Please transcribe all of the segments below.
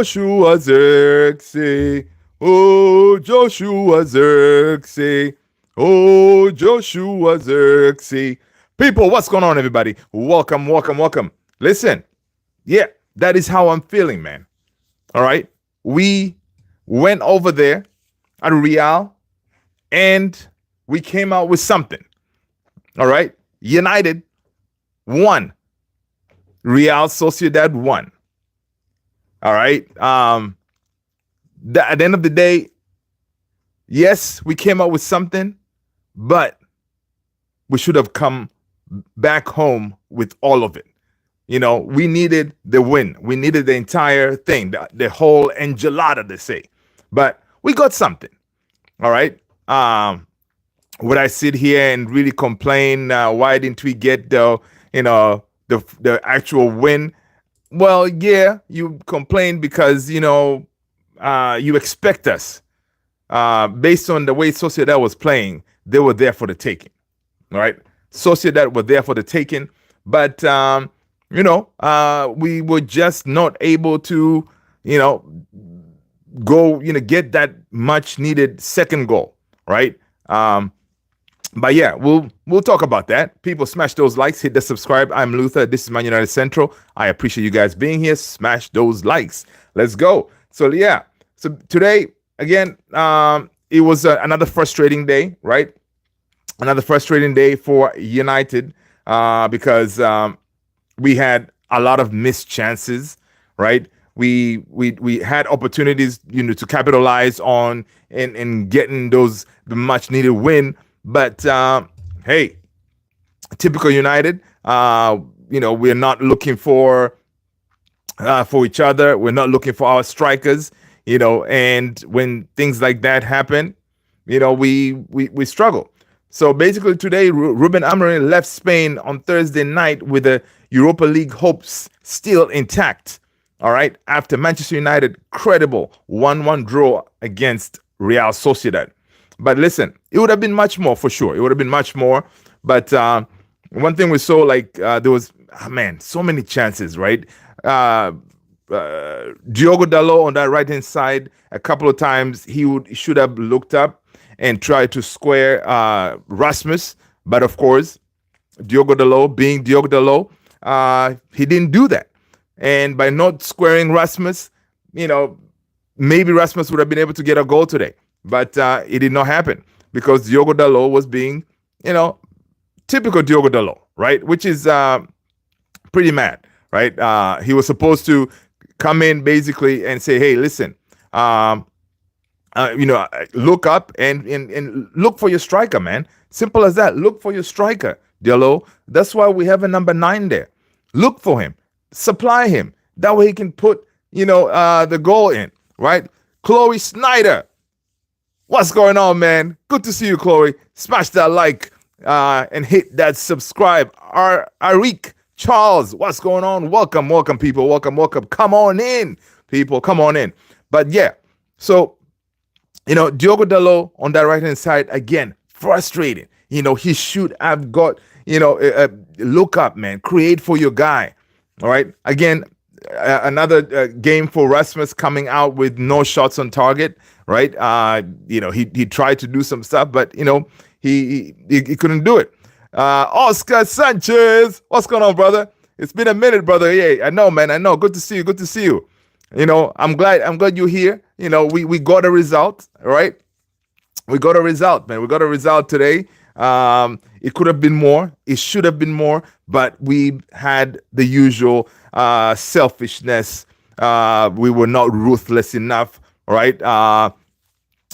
Joshua Zirkzee. Oh, Joshua Zirkzee. Oh, Joshua Zirkzee. People, what's going on, everybody? Welcome, welcome, welcome. Listen, yeah, that is how I'm feeling, man. All right. We went over there at Real and we came out with something. All right. United won. Real Sociedad won. All right. At the end of the day, yes, we came out with something, but we should have come back home with all of it. You know, we needed the win. We needed the entire thing, the whole enchilada, they say. But we got something. All right. Would I sit here and really complain? Why didn't we get the actual win? Well, yeah, you complain because, you expect us. Based on the way Sociedad was playing, they were there for the taking. All right. Sociedad were there for the taking. But, we were just not able to, get that much needed second goal. Right. But yeah, we'll talk about that. People, smash those likes, hit the subscribe. I'm Luther. This is Man United Central. I appreciate you guys being here. Smash those likes. Let's go. So yeah. So today, again, it was another frustrating day, right? Another frustrating day for United because we had a lot of missed chances, right? We had opportunities, to capitalize on and getting the much needed win. But hey, typical United. We're not looking for each other. We're not looking for our strikers. And when things like that happen, we struggle. So basically, today, Ruben Amorim left Spain on Thursday night with the Europa League hopes still intact. All right, after Manchester United credible 1-1 draw against Real Sociedad. But listen, it would have been much more for sure. It would have been much more. But one thing we saw, there was, so many chances, right? Diogo Dalot on that right-hand side, a couple of times he should have looked up and tried to square Rasmus. But of course, Diogo Dalot being Diogo Dalot, he didn't do that. And by not squaring Rasmus, maybe Rasmus would have been able to get a goal today. But it did not happen because Diogo Dalot was being, typical Diogo Dalot, right? Which is pretty mad, right? He was supposed to come in basically and say, hey, listen, look up and look for your striker, man. Simple as that. Look for your striker, Dalot. That's why we have a number 9 there. Look for him. Supply him. That way he can put, the goal in, right? Chloe Snyder. What's going on, man? Good to see you, Chloe. Smash that like and hit that subscribe. Arik Charles, what's going on? Welcome, welcome, people. Welcome, welcome. Come on in, people. Come on in. But yeah, so, Diogo Dalot on that right-hand side, again, frustrating. He should have got, look up, man. Create for your guy. All right. Again, another game for Rasmus coming out with no shots on target. Right. He tried to do some stuff, but, he couldn't do it. Oscar Sanchez. What's going on, brother? It's been a minute, brother. Yeah, I know, man. I know. Good to see you. Good to see you. I'm glad you're here. We got a result. All right. We got a result, man. We got a result today. It could have been more. It should have been more, but we had the usual selfishness. We were not ruthless enough, right?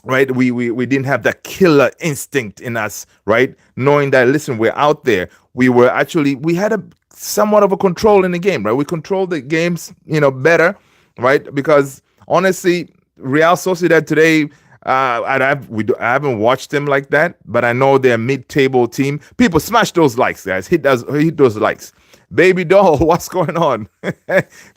Right? We didn't have that killer instinct in us, right? Knowing that, listen, we're out there. We had a somewhat of a control in the game, right? We controlled the games, better, right? Because honestly, Real Sociedad today, I haven't watched them like that, but I know they're a mid-table team. People, smash those likes, guys. Hit those likes. Baby doll, what's going on?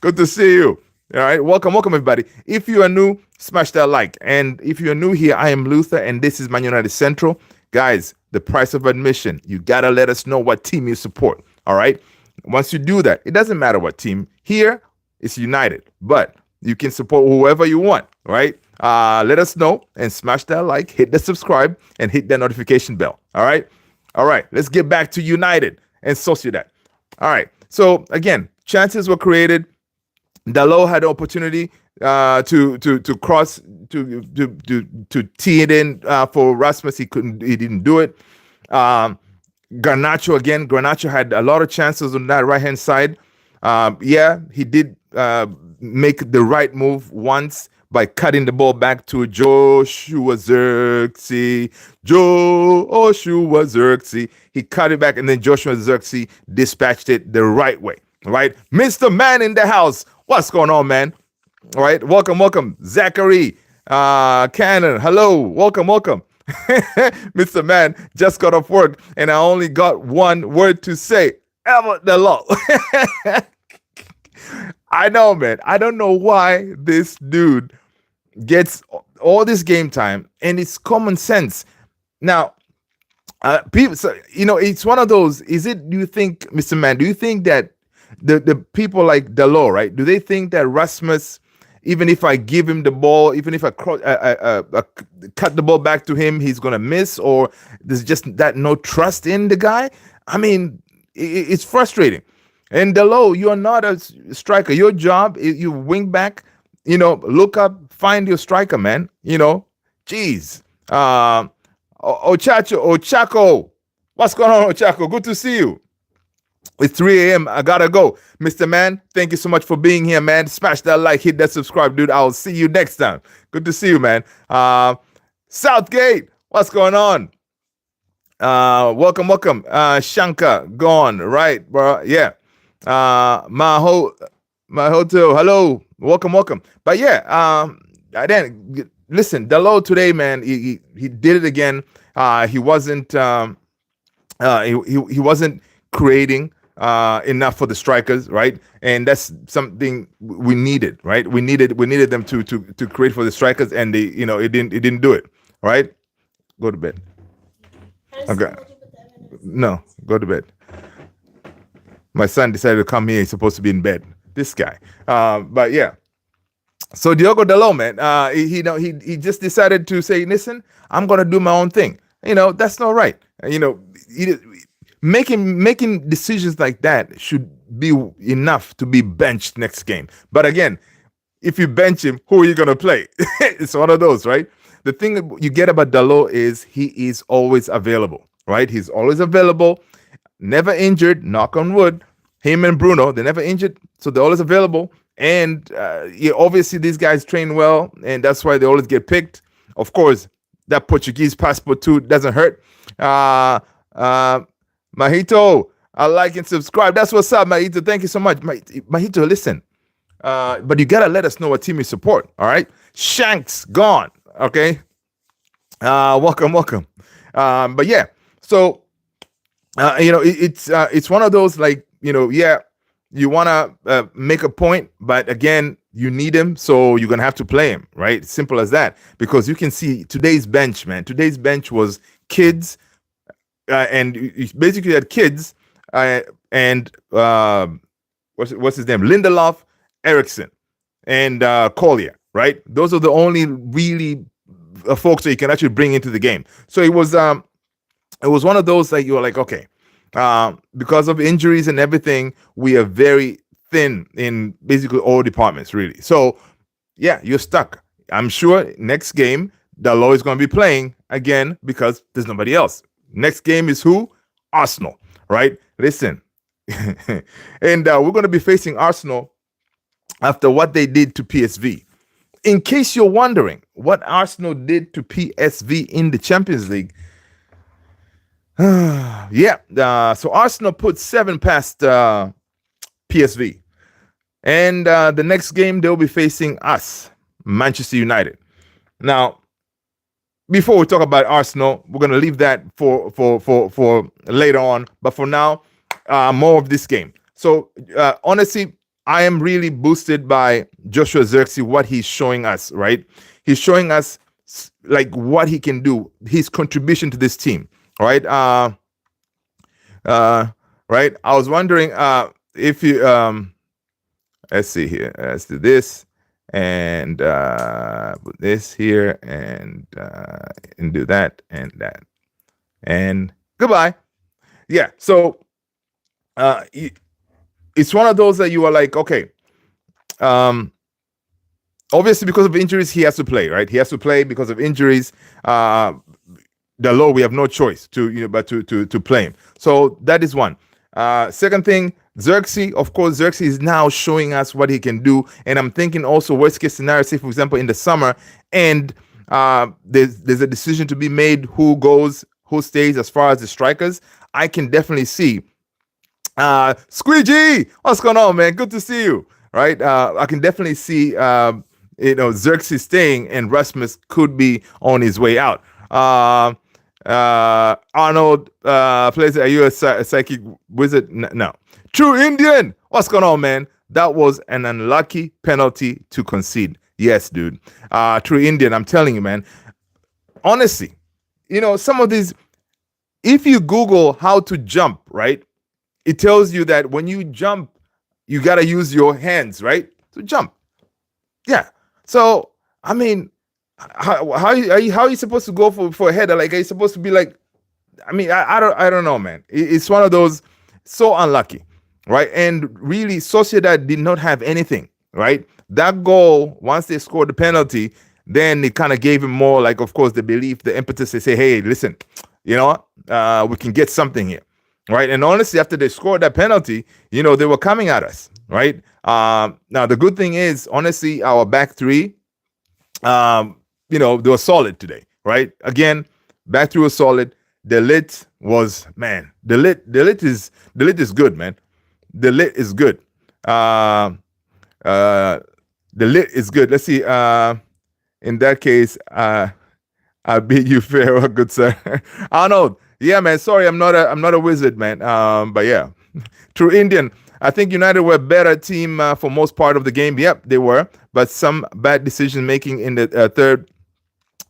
Good to see you. All right, welcome, everybody. If you are new, smash that like. And if you're new here, I am Luther, and this is Man United Central. Guys, the price of admission, you got to let us know what team you support. All right? Once you do that, it doesn't matter what team. Here, it's United. But You can support whoever you want, right? Let us know and smash that like, hit the subscribe, and hit that notification bell. All right. All right. Let's get back to United and Sociedad. All right. So again, chances were created. Dalot had the opportunity to cross to tee it in for Rasmus. He couldn't. He didn't do it. Garnacho again. Garnacho had a lot of chances on that right hand side. Yeah, he did make the right move once by cutting the ball back to Joshua Zirkzee. Joshua Zirkzee. He cut it back, and then Joshua Zirkzee dispatched it the right way. Right, Mr. Man in the house. What's going on, man? All right, welcome, Zachary, Cannon. Hello, welcome. Mr. Man just got off work, and I only got one word to say: ever the law. I know, man. I don't know why this dude gets all this game time, and it's common sense. Now, people, so, it's one of those. Do you think, Mr. Man? Do you think that the people like Dalot, right? Do they think that Rasmus, even if I give him the ball, even if I cut the ball back to him, he's gonna miss, or there's just that no trust in the guy? I mean, it's frustrating. And Dalot, you are not a striker. Your job is you wing back. Look up, find your striker, man. Jeez. Ochako, what's going on, Ochako? Good to see you. It's 3 a.m. I gotta go. Mr. Man, thank you so much for being here, man. Smash that like, hit that subscribe, dude. I'll see you next time. Good to see you, man. Southgate, what's going on? Welcome. Shankar, gone, right, bro? Yeah. Mahoto, hello. Welcome. But yeah, then listen, Dalot today, man, he did it again. He wasn't he wasn't creating enough for the strikers, right? And that's something we needed, right? We needed them to create for the strikers, and they, it didn't do it, right? Go to bed. Okay. No, go to bed. My son decided to come here. He's supposed to be in bed. This guy. But yeah. So Diogo Dalot, man, he just decided to say, listen, I'm gonna do my own thing. That's not right. Making decisions like that should be enough to be benched next game. But again, if you bench him, who are you gonna play? It's one of those, right? The thing you get about Dalot is he is always available, right? He's always available, never injured, knock on wood. Him and Bruno, they're never injured, so they're always available. And obviously these guys train well, and that's why they always get picked. Of course, that Portuguese passport too doesn't hurt. Mahito, I like and subscribe. That's what's up, Mahito. Thank you so much. Mahito, listen. But you gotta let us know what team you support. All right. Shanks gone. Okay. Welcome. But yeah. So it's one of those, like, yeah, you wanna make a point, but again, you need him, so you're gonna have to play him, right? Simple as that. Because you can see today's bench, man. Today's bench was kids. And you basically had kids and what's his name? Lindelof, Eriksson, and Collier, right? Those are the only really folks that you can actually bring into the game. So it was one of those, like, you were like, okay, because of injuries and everything, we are very thin in basically all departments, really. So yeah, you're stuck. I'm sure next game Dalot is going to be playing again because there's nobody else. Next game is who? Arsenal, right? Listen, and we're going to be facing Arsenal after what they did to PSV. In case you're wondering what Arsenal did to PSV in the Champions League, so Arsenal put 7 past PSV, and the next game they'll be facing us, Manchester United. Now, before we talk about Arsenal, we're gonna leave that for later on. But for now, more of this game. So honestly, I am really boosted by Joshua Zirkzee, what he's showing us. Right, he's showing us like what he can do, his contribution to this team. Right, right. I was wondering if you let's see here. Let's do this. and put this here and do that and that and goodbye. Yeah. So it's one of those that you are like, okay, um, obviously because of injuries he has to play, right? He has to play because of injuries. The law, we have no choice but to play him. So that is one. Second thing, Zirkzee. Of course, Zirkzee is now showing us what he can do, and I'm thinking also worst case scenario. Say for example in the summer, and there's a decision to be made who goes, who stays as far as the strikers. I can definitely see Squeegee, what's going on, man? Good to see you. Right? I can definitely see Zirkzee staying, and Rasmus could be on his way out. Arnold plays. Are you a psychic wizard? No. True Indian. What's going on, man? That was an unlucky penalty to concede. Yes, dude. True Indian. I'm telling you, man. Honestly, some of these. If you Google how to jump, right, it tells you that when you jump, you gotta use your hands, right, to jump. Yeah. So I mean, how are you supposed to go for a header? Like, are you supposed to be like? I mean, I don't know, man. It's one of those so unlucky, right? And really, Sociedad did not have anything, right? That goal, once they scored the penalty, then it kind of gave him more, like, of course, the belief, the impetus. They say, hey, listen, we can get something here, right? And honestly, after they scored that penalty, they were coming at us, right? Now the good thing is, honestly, our back three, they were solid today, right? Again, back three was solid. The lit was, man. The lit is good, man. The lit is good. The lit is good. Let's see. In that case, I bid you farewell, good sir. Arnold, yeah, man. Sorry, I'm not a wizard, man. But yeah, True Indian. I think United were a better team for most part of the game. Yep, they were, but some bad decision making in the third.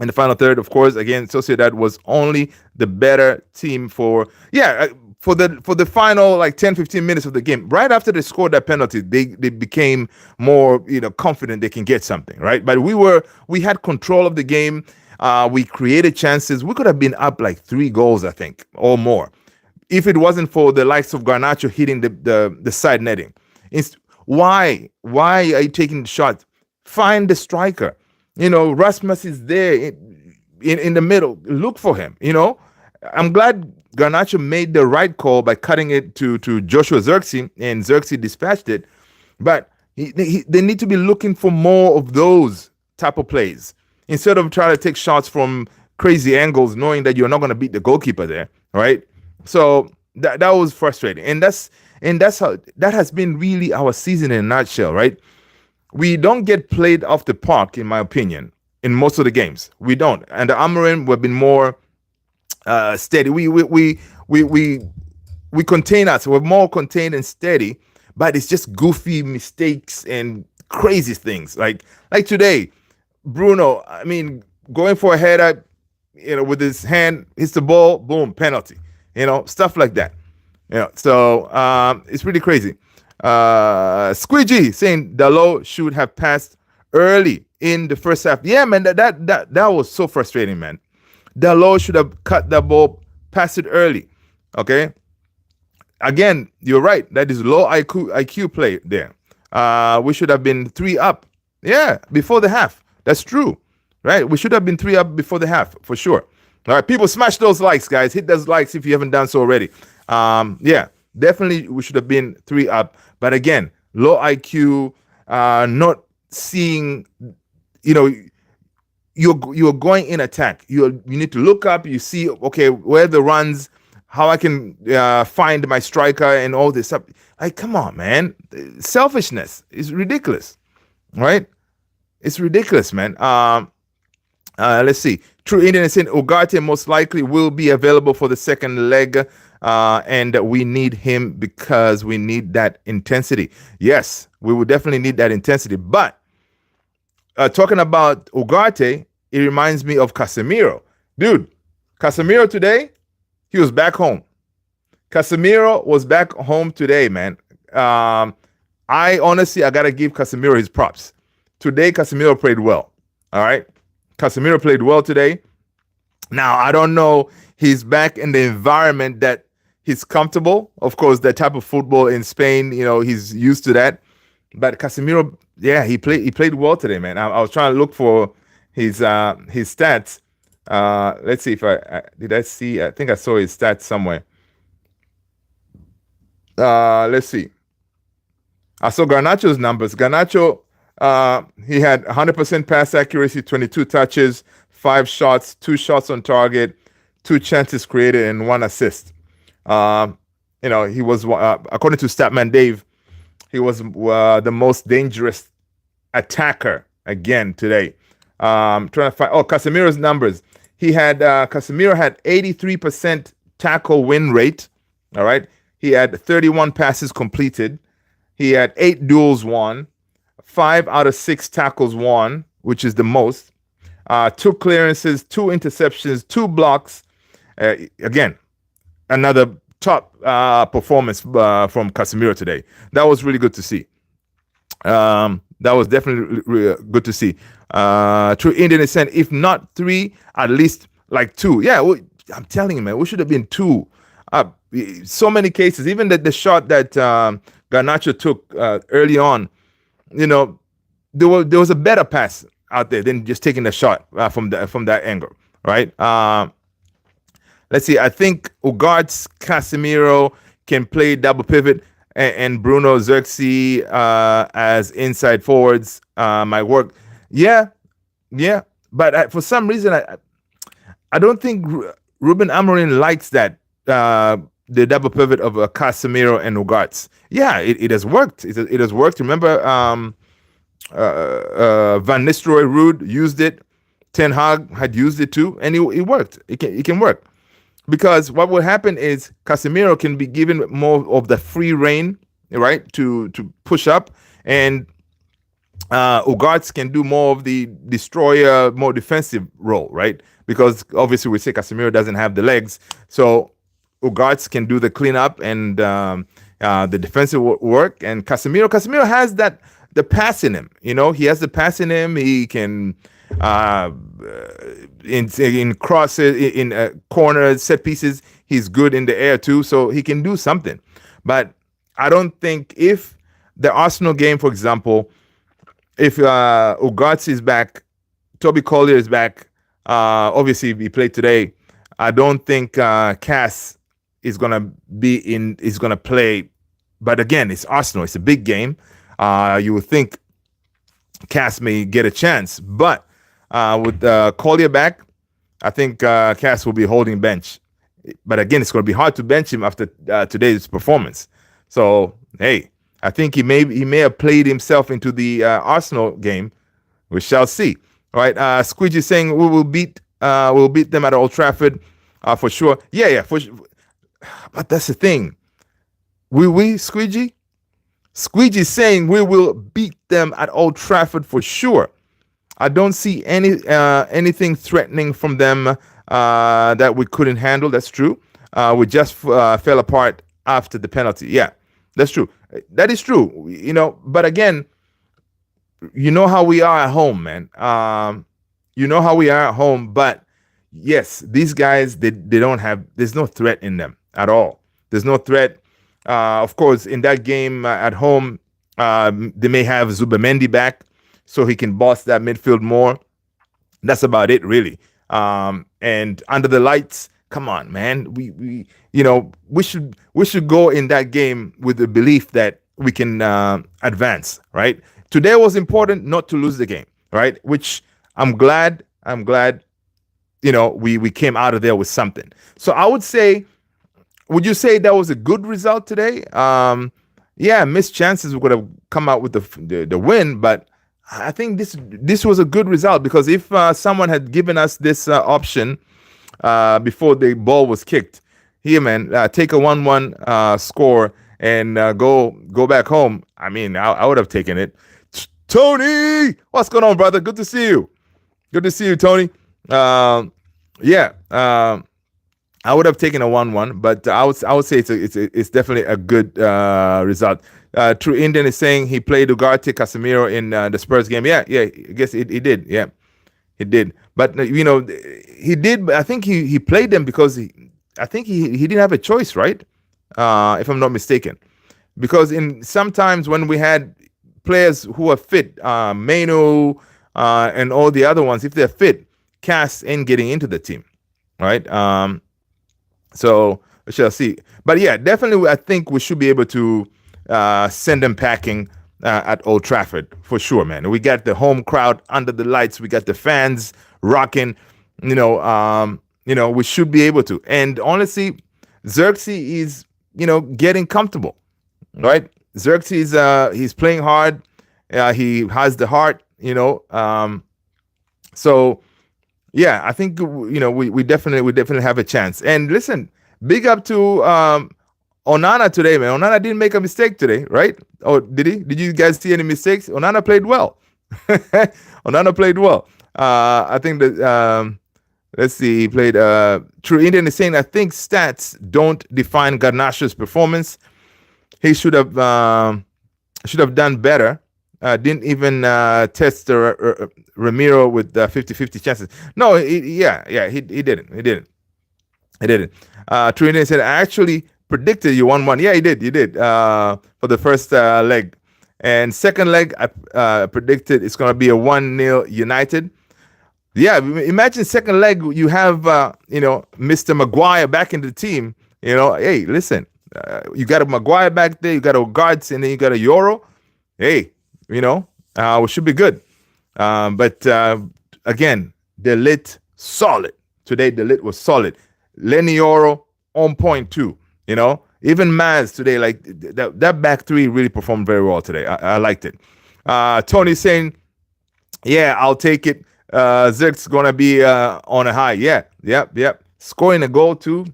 In the final third, of course, again, Sociedad was only the better team for the final like 10, 15 minutes of the game. Right after they scored that penalty, they became more confident they can get something, right? But we had control of the game. We created chances. We could have been up like 3 goals, I think, or more, if it wasn't for the likes of Garnacho hitting the side netting. Why are you taking the shot? Find the striker. Rasmus is there in the middle. Look for him. I'm glad Garnacho made the right call by cutting it to Joshua Zirkzee, and Zirkzee dispatched it. But they need to be looking for more of those type of plays instead of trying to take shots from crazy angles, knowing that you're not going to beat the goalkeeper there, right? So that was frustrating, and that's how that has been really our season in a nutshell, right? We don't get played off the park, in my opinion, in most of the games. We don't. And the Amorim we've been more steady. We contain us. We're more contained and steady, but it's just goofy mistakes and crazy things. Like today, Bruno, I mean, going for a header, with his hand, hits the ball, boom, penalty. Stuff like that. So it's really crazy. Squeegee saying Dalot should have passed early in the first half. Yeah, man, that was so frustrating, man. Dalot should have cut that ball, passed it early. Okay. Again, you're right. That is low IQ play there. We should have been 3 up. Yeah, before the half. That's true. Right? We should have been 3 up before the half, for sure. All right, people, smash those likes, guys. Hit those likes if you haven't done so already. Yeah, definitely we should have been 3 up. But again, low IQ, not seeing, you're going in attack. You need to look up. You see, okay, where the runs, how I can find my striker and all this stuff. Like, come on, man. Selfishness is ridiculous, right? It's ridiculous, man. Let's see. True Indian is saying Ugarte most likely will be available for the second leg. And we need him because we need that intensity. Yes, we will definitely need that intensity. But talking about Ugarte, it reminds me of Casemiro. Dude, Casemiro today, he was back home. Casemiro was back home today, man. I got to give Casemiro his props. today Casemiro played well. All right, Casemiro played well today. Now I don't know. He's back in the environment that he's comfortable. Of course, that type of football in Spain, he's used to that. But Casemiro, yeah, he played well today, man. I was trying to look for his stats. Let's see if did I see. I think I saw his stats somewhere. Let's see. I saw Garnacho's numbers. Garnacho, he had 100% pass accuracy, 22 touches, 5 shots, 2 shots on target, 2 chances created, and 1 assist. He was, according to Statman Dave, he was the most dangerous attacker again today. Trying to find Casemiro's numbers. Casemiro had 83% tackle win rate. All right. He had 31 passes completed. He had 8 duels won, 5 out of 6 tackles won, which is the most. 2 clearances, 2 interceptions, 2 blocks. Again, another top performance from Casemiro today. That was really good to see. That was definitely really good to see. True Indian descent, if not 3, at least like 2. Yeah, I'm telling you, man, we should have been 2. So many cases, even the shot that Garnacho took early on, there was a better pass out there than just taking the shot from that angle, right? Let's see. I think Ugarte, Casemiro can play double pivot, and Bruno Zirkzee as inside forwards might work. Yeah. But for some reason, I don't think Ruben Amorim likes that. The double pivot of Casemiro and Ugarte. Yeah, it has worked. It has worked. Remember, Van Nistelrooy Ruud used it. Ten Hag had used it too, and it worked. It can work. Because what will happen is Casemiro can be given more of the free reign, right, to push up, and Ugarte can do more of the destroyer, more defensive role, right? Because obviously we say Casemiro doesn't have the legs, so Ugarte can do the cleanup and the defensive work. And Casemiro has the pass in him. He has the pass in him. He can in crosses, in corners, set pieces. He's good in the air too, so he can do something. But I don't think if the Arsenal game, for example, if Ugarte is back, Toby Collier is back. Obviously, he played today. I don't think Cass is gonna play. But again, it's Arsenal. It's a big game. You would think Cass may get a chance, but with Collier back, I think Cass will be holding bench. But again, it's going to be hard to bench him after today's performance. So hey, I think he may have played himself into the Arsenal game. We shall see. All right, Squidgy saying we'll beat them at Old Trafford for sure. Yeah, for sure. But that's the thing. We Squidgy? Squeegee saying we will beat them at Old Trafford for sure. I don't see anything threatening from them that we couldn't handle. That's true. We just fell apart after the penalty. Yeah, that's true. That is true. But again, you know how we are at home, man. You know how we are at home. But yes, these guys, they don't have. There's no threat in them at all. There's no threat. Of course, in that game at home, they may have Zubamendi back, so he can boss that midfield more. That's about it, really. And under the lights, come on, man. We should go in that game with the belief that we can advance, right? Today was important not to lose the game, right? Which I'm glad. We came out of there with something. So I would say. Would you say that was a good result today? Yeah, missed chances we could have come out with the win, but I think this was a good result because if someone had given us this option before the ball was kicked, here, man, take a 1-1 score and go back home. I mean, I would have taken it. Tony, what's going on, brother? Good to see you. Good to see you, Tony. I would have taken a 1-1, but I would say it's definitely a good result. True Indian is saying he played Ugarte Casemiro in the Spurs game. Yeah, I guess he did. Yeah, he did. But he did. But I think he played them because I think he didn't have a choice, right? If I'm not mistaken, because in sometimes when we had players who are fit, Manu and all the other ones, if they're fit, Cass ain't getting into the team, right? So we shall see. But yeah, definitely, I think we should be able to send them packing at Old Trafford for sure, man. We got the home crowd under the lights. We got the fans rocking. We should be able to. And honestly, Zirkzee is getting comfortable, right? Zirkzee is he's playing hard. He has the heart, So yeah, I think we definitely have a chance. And listen, big up to Onana today, man. Onana didn't make a mistake today, right? Oh, did he? Did you guys see any mistakes? Onana played well. Onana played well. I think that let's see, he played. True Indian is saying I think stats don't define Garnacho's performance. He should have done better. Didn't even test Ramiro with 50-50 chances. No, he didn't. He didn't. True Indian said, I actually predicted you 1-1. Yeah, he did. For the first leg. And second leg, I predicted it's going to be a 1-0 United. Yeah, imagine second leg, you have, Mr. Maguire back in the team. Hey, listen, you got a Maguire back there, you got a Guards, and then you got a Euro. Hey, we should be good. But again, the lit solid. Today, the lit was solid. Lenny Euro on point too. Even Maz today, like that back three really performed very well today. I liked it. Tony saying, yeah, I'll take it. Zirk's gonna be on a high. Yeah, yep. Scoring a goal too,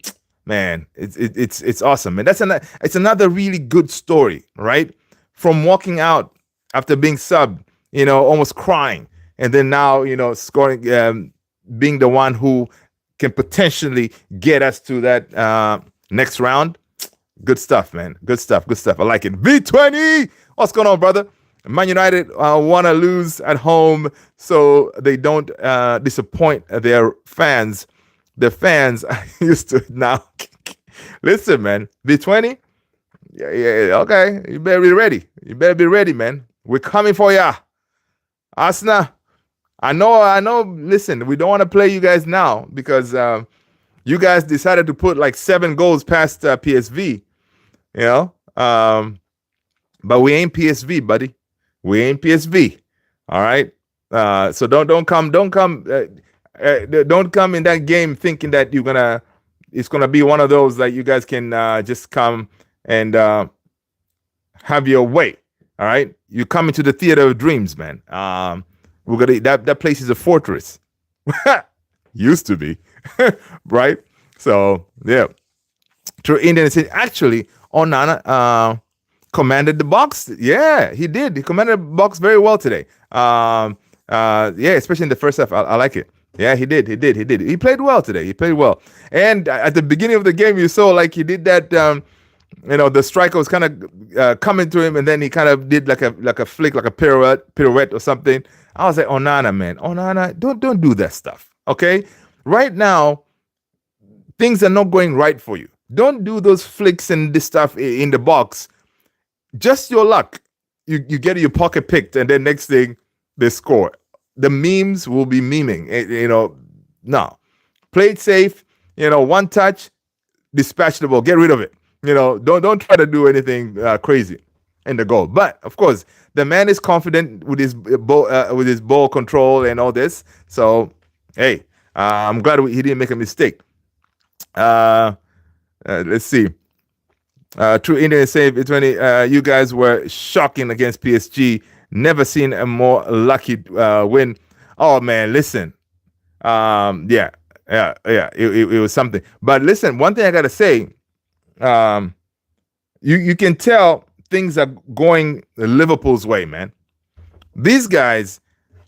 man. It's awesome, man. It's another really good story, right? From walking out after being subbed, almost crying, and then now scoring, being the one who can potentially get us to that next round. Good stuff, man. Good stuff. I like it. V20, what's going on, brother? Man United want to lose at home so they don't disappoint their fans. The fans are used to it now. Listen, man. V20, yeah, okay. You better be ready. Man. We're coming for ya. Arsenal, I know. Listen, we don't want to play you guys now because you guys decided to put like 7 goals past PSV, but we ain't PSV, buddy. We ain't PSV. All right. So don't come in that game thinking that it's gonna be one of those that you guys can just come and have your way. All right. You come into the theater of dreams, man. We're gonna that place is a fortress. Used to be. Right? So yeah. True Indian said actually Onana commanded the box. Yeah, he did. He commanded the box very well today. Especially in the first half. I like it. Yeah, he did. He played well today. And at the beginning of the game, you saw like he did that. The striker was kind of coming to him, and then he kind of did like a flick, like a pirouette or something. I was like, Onana, man, don't do that stuff. Okay, right now things are not going right for you. Don't do those flicks and this stuff in the box. Just your luck. You get your pocket picked, and then next thing they score. The memes will be memeing. No. Play it safe. One touch, dispatch the ball. Get rid of it. Don't try to do anything crazy in the goal. But of course, the man is confident with his ball control and all this. So hey, I'm glad he didn't make a mistake. Let's see. True Indian save. It's when you guys were shocking against PSG. Never seen a more lucky win. Oh man, listen. It was something. But listen, one thing I gotta say, you can tell things are going Liverpool's way, man. These guys,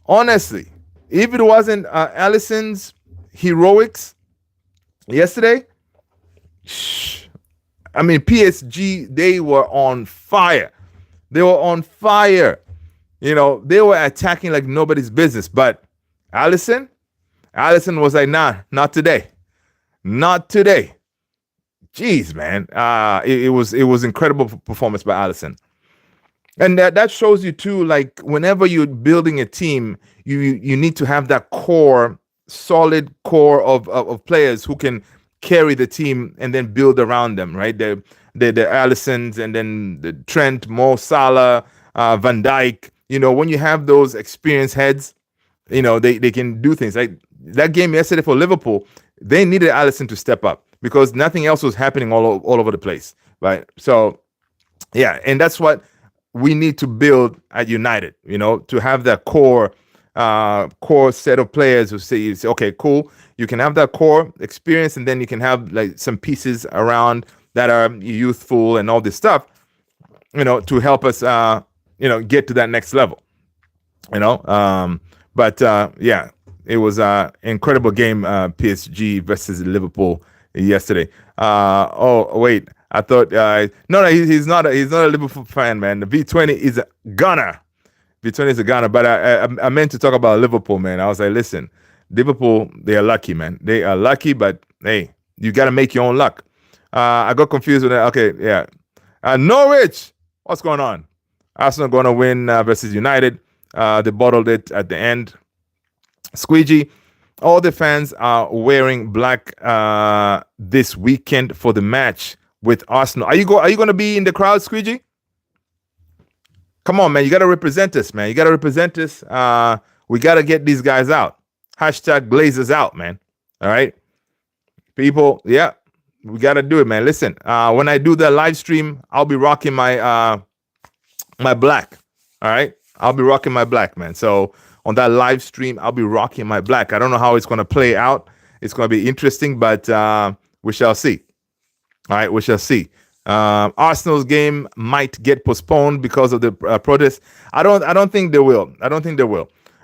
honestly, if it wasn't Alisson's heroics yesterday, I mean PSG, they were on fire. They were on fire. They were attacking like nobody's business. But Alisson was like, nah, not today. Not today. Jeez, man. It was incredible performance by Alisson. And that shows you too, like whenever you're building a team, you need to have that solid core of players who can carry the team and then build around them, right? The Alissons and then the Trent, Mo Salah, Van Dijk. When you have those experienced heads, they can do things. Like that game yesterday for Liverpool, they needed Alisson to step up because nothing else was happening all over the place, right? So, yeah, and that's what we need to build at United, to have that core set of players who say, okay, cool, you can have that core experience, and then you can have like some pieces around that are youthful and all this stuff, to help us, get to that next level, But yeah, it was an incredible game, PSG versus Liverpool yesterday. Oh wait, I thought no, he's not a Liverpool fan, man. The V20 is a gunner. V20 is a gunner, but I meant to talk about Liverpool, man. I was like, listen, Liverpool, they are lucky, man. They are lucky, but hey, you got to make your own luck. I got confused with that. Okay, yeah. Norwich, what's going on? Arsenal going to win versus United. They bottled it at the end. Squeegee, all the fans are wearing black this weekend for the match with Arsenal. Are you going to be in the crowd, Squeegee? Come on, man. You got to represent us, man. You got to represent us. We got to get these guys out. Hashtag Glazers out, man. All right? People, yeah, we got to do it, man. Listen, when I do the live stream, I'll be rocking my my black. All right? I'll be rocking my black, man. So on that live stream, I'll be rocking my black. I don't know how it's going to play out. It's going to be interesting, but we shall see. All right, we shall see. Arsenal's game might get postponed because of the protest. I don't think they will.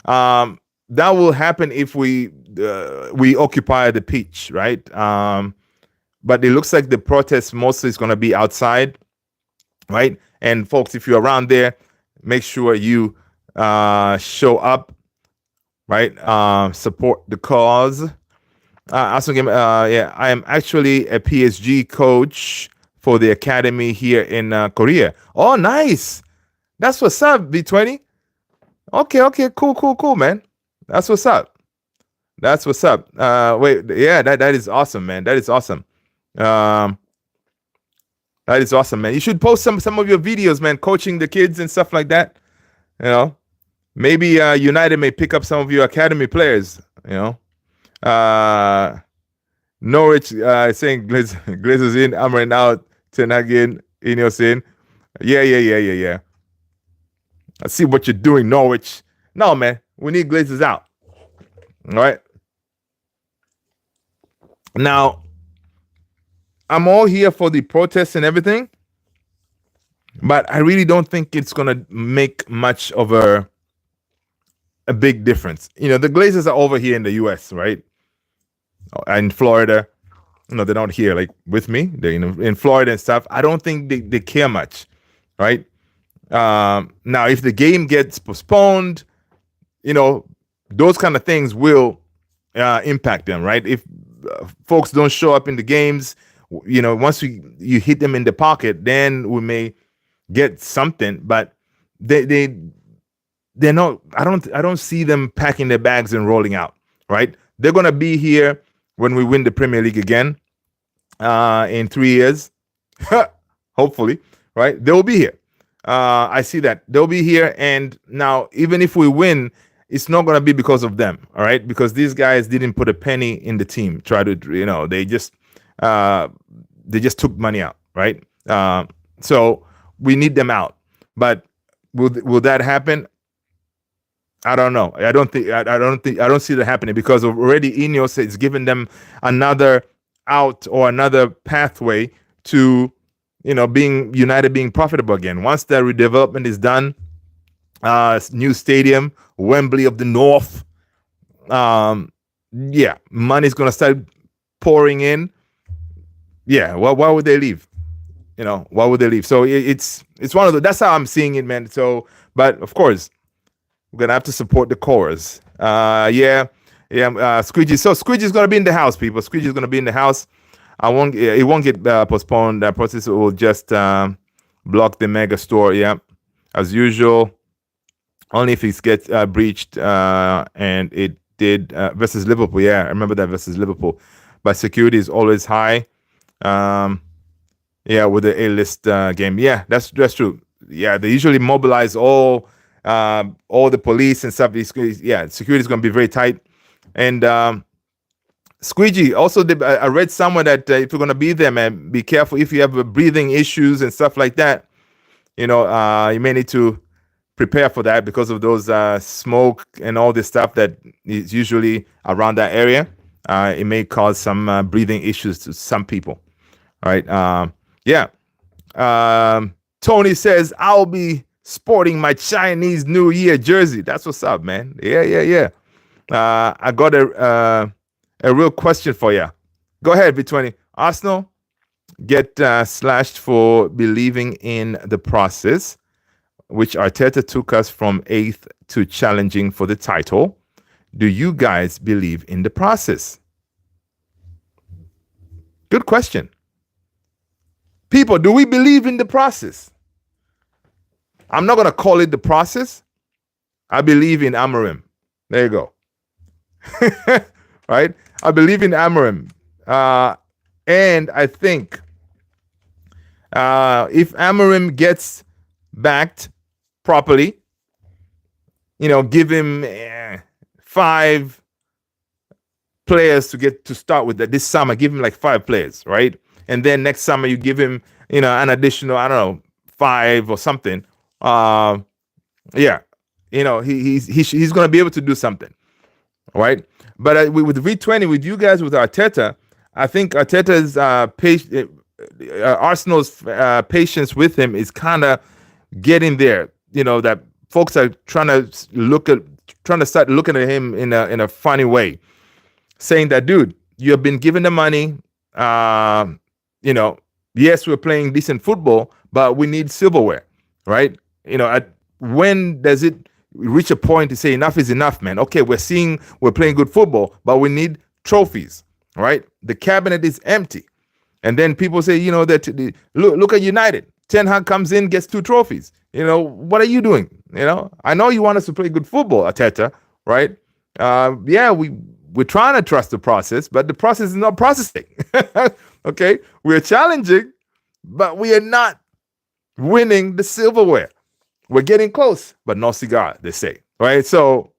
That will happen if we occupy the pitch, right? But it looks like the protest mostly is going to be outside, right? And folks, if you're around there, make sure you show up, right? Support the cause. Arsenal game. Yeah, I am actually a PSG coach for the academy here in Korea. Oh, nice. That's what's up, B20. Okay, cool, man. That's what's up. Wait, yeah, that is awesome, man. That is awesome. That is awesome, man. You should post some of your videos, man, coaching the kids and stuff like that. Maybe United may pick up some of your academy players. Norwich saying Glazers in, Amrin out, Ten Hag in, Ineos in. Yeah. I see what you're doing, Norwich. No, man, we need Glazers out. All right. Now, I'm all here for the protests and everything, but I really don't think it's gonna make much of a big difference. The Glazers are over here in the US, right? In Florida. They're not here like with me. They're in Florida and stuff. I don't think they care much, right? Now, if the game gets postponed, those kind of things will impact them, right? If folks don't show up in the games, once you hit them in the pocket, then we may get something. But they're not. I don't see them packing their bags and rolling out, right? They're gonna be here when we win the Premier League again in 3 years, hopefully, right? They'll be here. I see that. They'll be here. And now, even if we win, it's not going to be because of them, all right? Because these guys didn't put a penny in the team. They just took money out, right? So we need them out. But will that happen? I don't know. I don't see that happening because already Ineos is giving them another out or another pathway to, being United being profitable again. Once the redevelopment is done, new stadium, Wembley of the North, money's gonna start pouring in. Yeah, well, why would they leave? why would they leave? So it's one of the, that's how I'm seeing it, man. So, but of course, we're gonna have to support the chorus. Squeegee. So Squeegee's gonna be in the house, people. Squeegee's gonna be in the house. It won't get postponed. That process will just block the mega store. Yeah, as usual. Only if it gets breached, and it did versus Liverpool. Yeah, I remember that versus Liverpool. But security is always high. With the A-list game. Yeah, that's true. Yeah, they usually mobilize all the police and stuff. Security is going to be very tight. And Squeegee, also, I read somewhere that if you're going to be there, man, be careful if you have breathing issues and stuff like that. You may need to prepare for that because of those smoke and all this stuff that is usually around that area. It may cause some breathing issues to some people. All right. Tony says, I'll be sporting my Chinese New Year jersey. That's what's up, man. Yeah. I got a real question for you. Go ahead, V20. Arsenal get slashed for believing in the process, which Arteta took us from 8th to challenging for the title. Do you guys believe in the process? Good question. People, do we believe in the process? I'm not going to call it the process. I believe in Amorim. There you go. Right? I believe in Amorim. And I think if Amorim gets backed properly, give him 5 players to start with this summer. Give him like 5 players, right? And then next summer you give him, an additional, 5 or something. He's going to be able to do something, right? But with V20, with you guys, with Arteta, I think Arteta's Arsenal's patience with him is kind of getting there. That folks are trying to start looking at him in a funny way, saying that, dude, you have been given the money. Yes, we're playing decent football, but we need silverware, right? When does it reach a point to say enough is enough, man? Okay, we're playing good football, but we need trophies, right? The cabinet is empty. And then people say, look at United. Ten Hag comes in, gets 2 trophies. What are you doing? I know you want us to play good football, Arteta, right? We're trying to trust the process, but the process is not processing. Okay, we're challenging, but we are not winning the silverware. We're getting close, but no cigar, they say, right? So,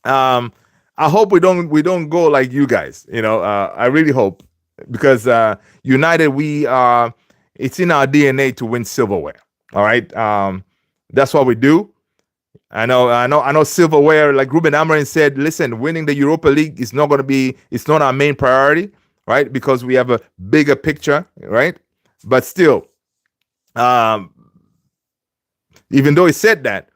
I hope we don't go like you guys. I really hope, because United, it's in our DNA to win silverware. All right, that's what we do. I know silverware, like Ruben Amorim said, listen, winning the Europa League is not it's not our main priority, right? Because we have a bigger picture, right? But still, even though he said that,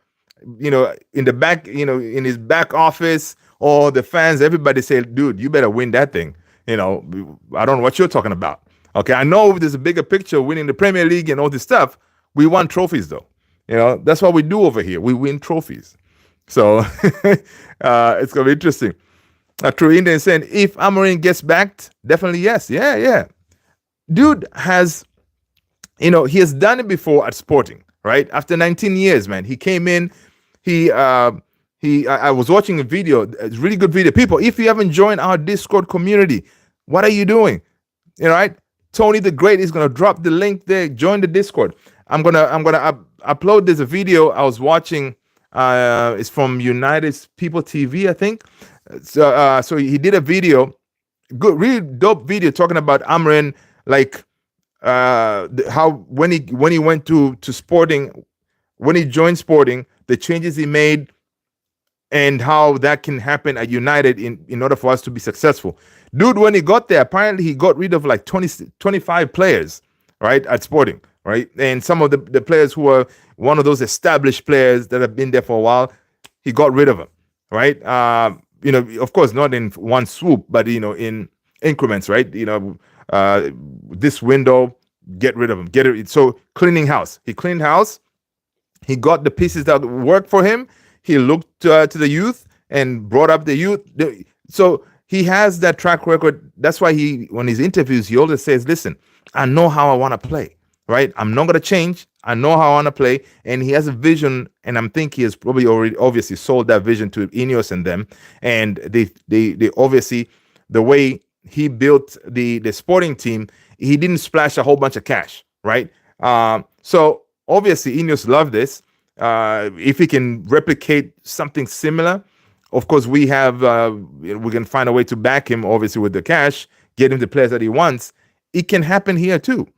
in the back, in his back office, or the fans, everybody said, dude, you better win that thing. I don't know what you're talking about. Okay, I know there's a bigger picture, winning the Premier League and all this stuff. We won trophies, though. That's what we do over here. We win trophies. So it's going to be interesting. True Indian saying, if Amorim gets backed, definitely yes. Yeah. Dude has, he has done it before at Sporting, right? After 19 years, man. He came in, I was watching a video, a really good video. People, if you haven't joined our Discord community, what are you doing? Right? Tony the Great is going to drop the link there. Join the Discord. I'm gonna upload this video I was watching. It's from United's People TV, I think. So he did a video, good, really dope video, talking about Amorim, like how when he went to Sporting, when he joined Sporting, the changes he made, and how that can happen at United in order for us to be successful. Dude, when he got there, apparently he got rid of like 25 players, right, at Sporting. Right, and some of the players who were one of those established players that have been there for a while, he got rid of them. Right, of course, not in one swoop, but in increments. Right, this window, get rid of him. So cleaning house. He cleaned house. He got the pieces that worked for him. He looked to the youth and brought up the youth. So he has that track record. That's why when he's interviews, he always says, listen, I know how I want to play, right? I'm not going to change. I know how I want to play. And he has a vision, and I'm thinking he has probably already obviously sold that vision to Ineos and them. And they obviously, the way he built the sporting team, he didn't splash a whole bunch of cash, right? So obviously Ineos love this. If he can replicate something similar, of course we can find a way to back him, obviously with the cash, get him the players that he wants. It can happen here too,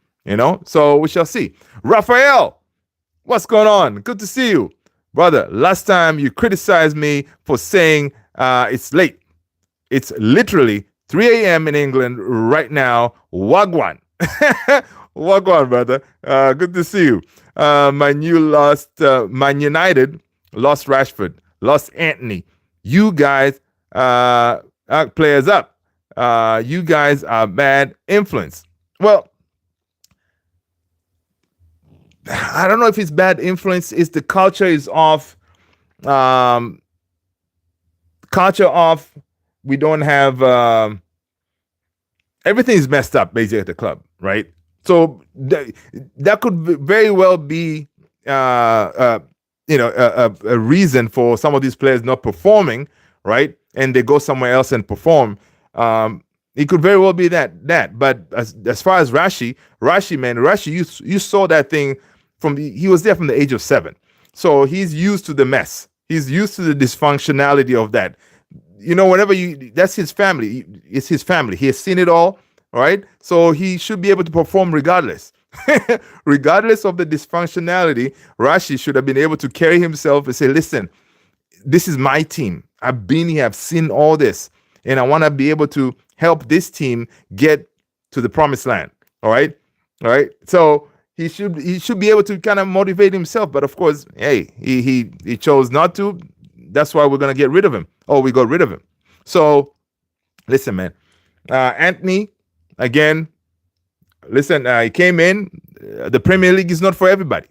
so we shall see. Raphael, what's going on? Good to see you, brother. Last time you criticized me for saying it's late. It's literally 3 a.m. in England right now. Wagwan. Wagwan, brother. Good to see you. Man United lost Rashford, lost Anthony. You guys players up. You guys are bad influence. Well, I don't know if it's bad influence. It's the culture is off. Culture off. We don't have everything is messed up basically at the club, right? So that could very well be a reason for some of these players not performing, right? And they go somewhere else and perform. It could very well be that. But as far as Rashi, you saw that thing he was there from the age of 7. So he's used to the mess. He's used to the dysfunctionality of that. Whenever that's his family. It's his family. He has seen it all right? So he should be able to perform regardless. Regardless of the dysfunctionality, Rashi should have been able to carry himself and say, listen, this is my team. I've been here. I've seen all this. And I want to be able to help this team get to the promised land. All right. So he should be able to kind of motivate himself. But of course, hey, he chose not to. That's why we're going to get rid of him. Oh, we got rid of him. So listen, man. Anthony, again, listen, he came in. The Premier League is not for everybody.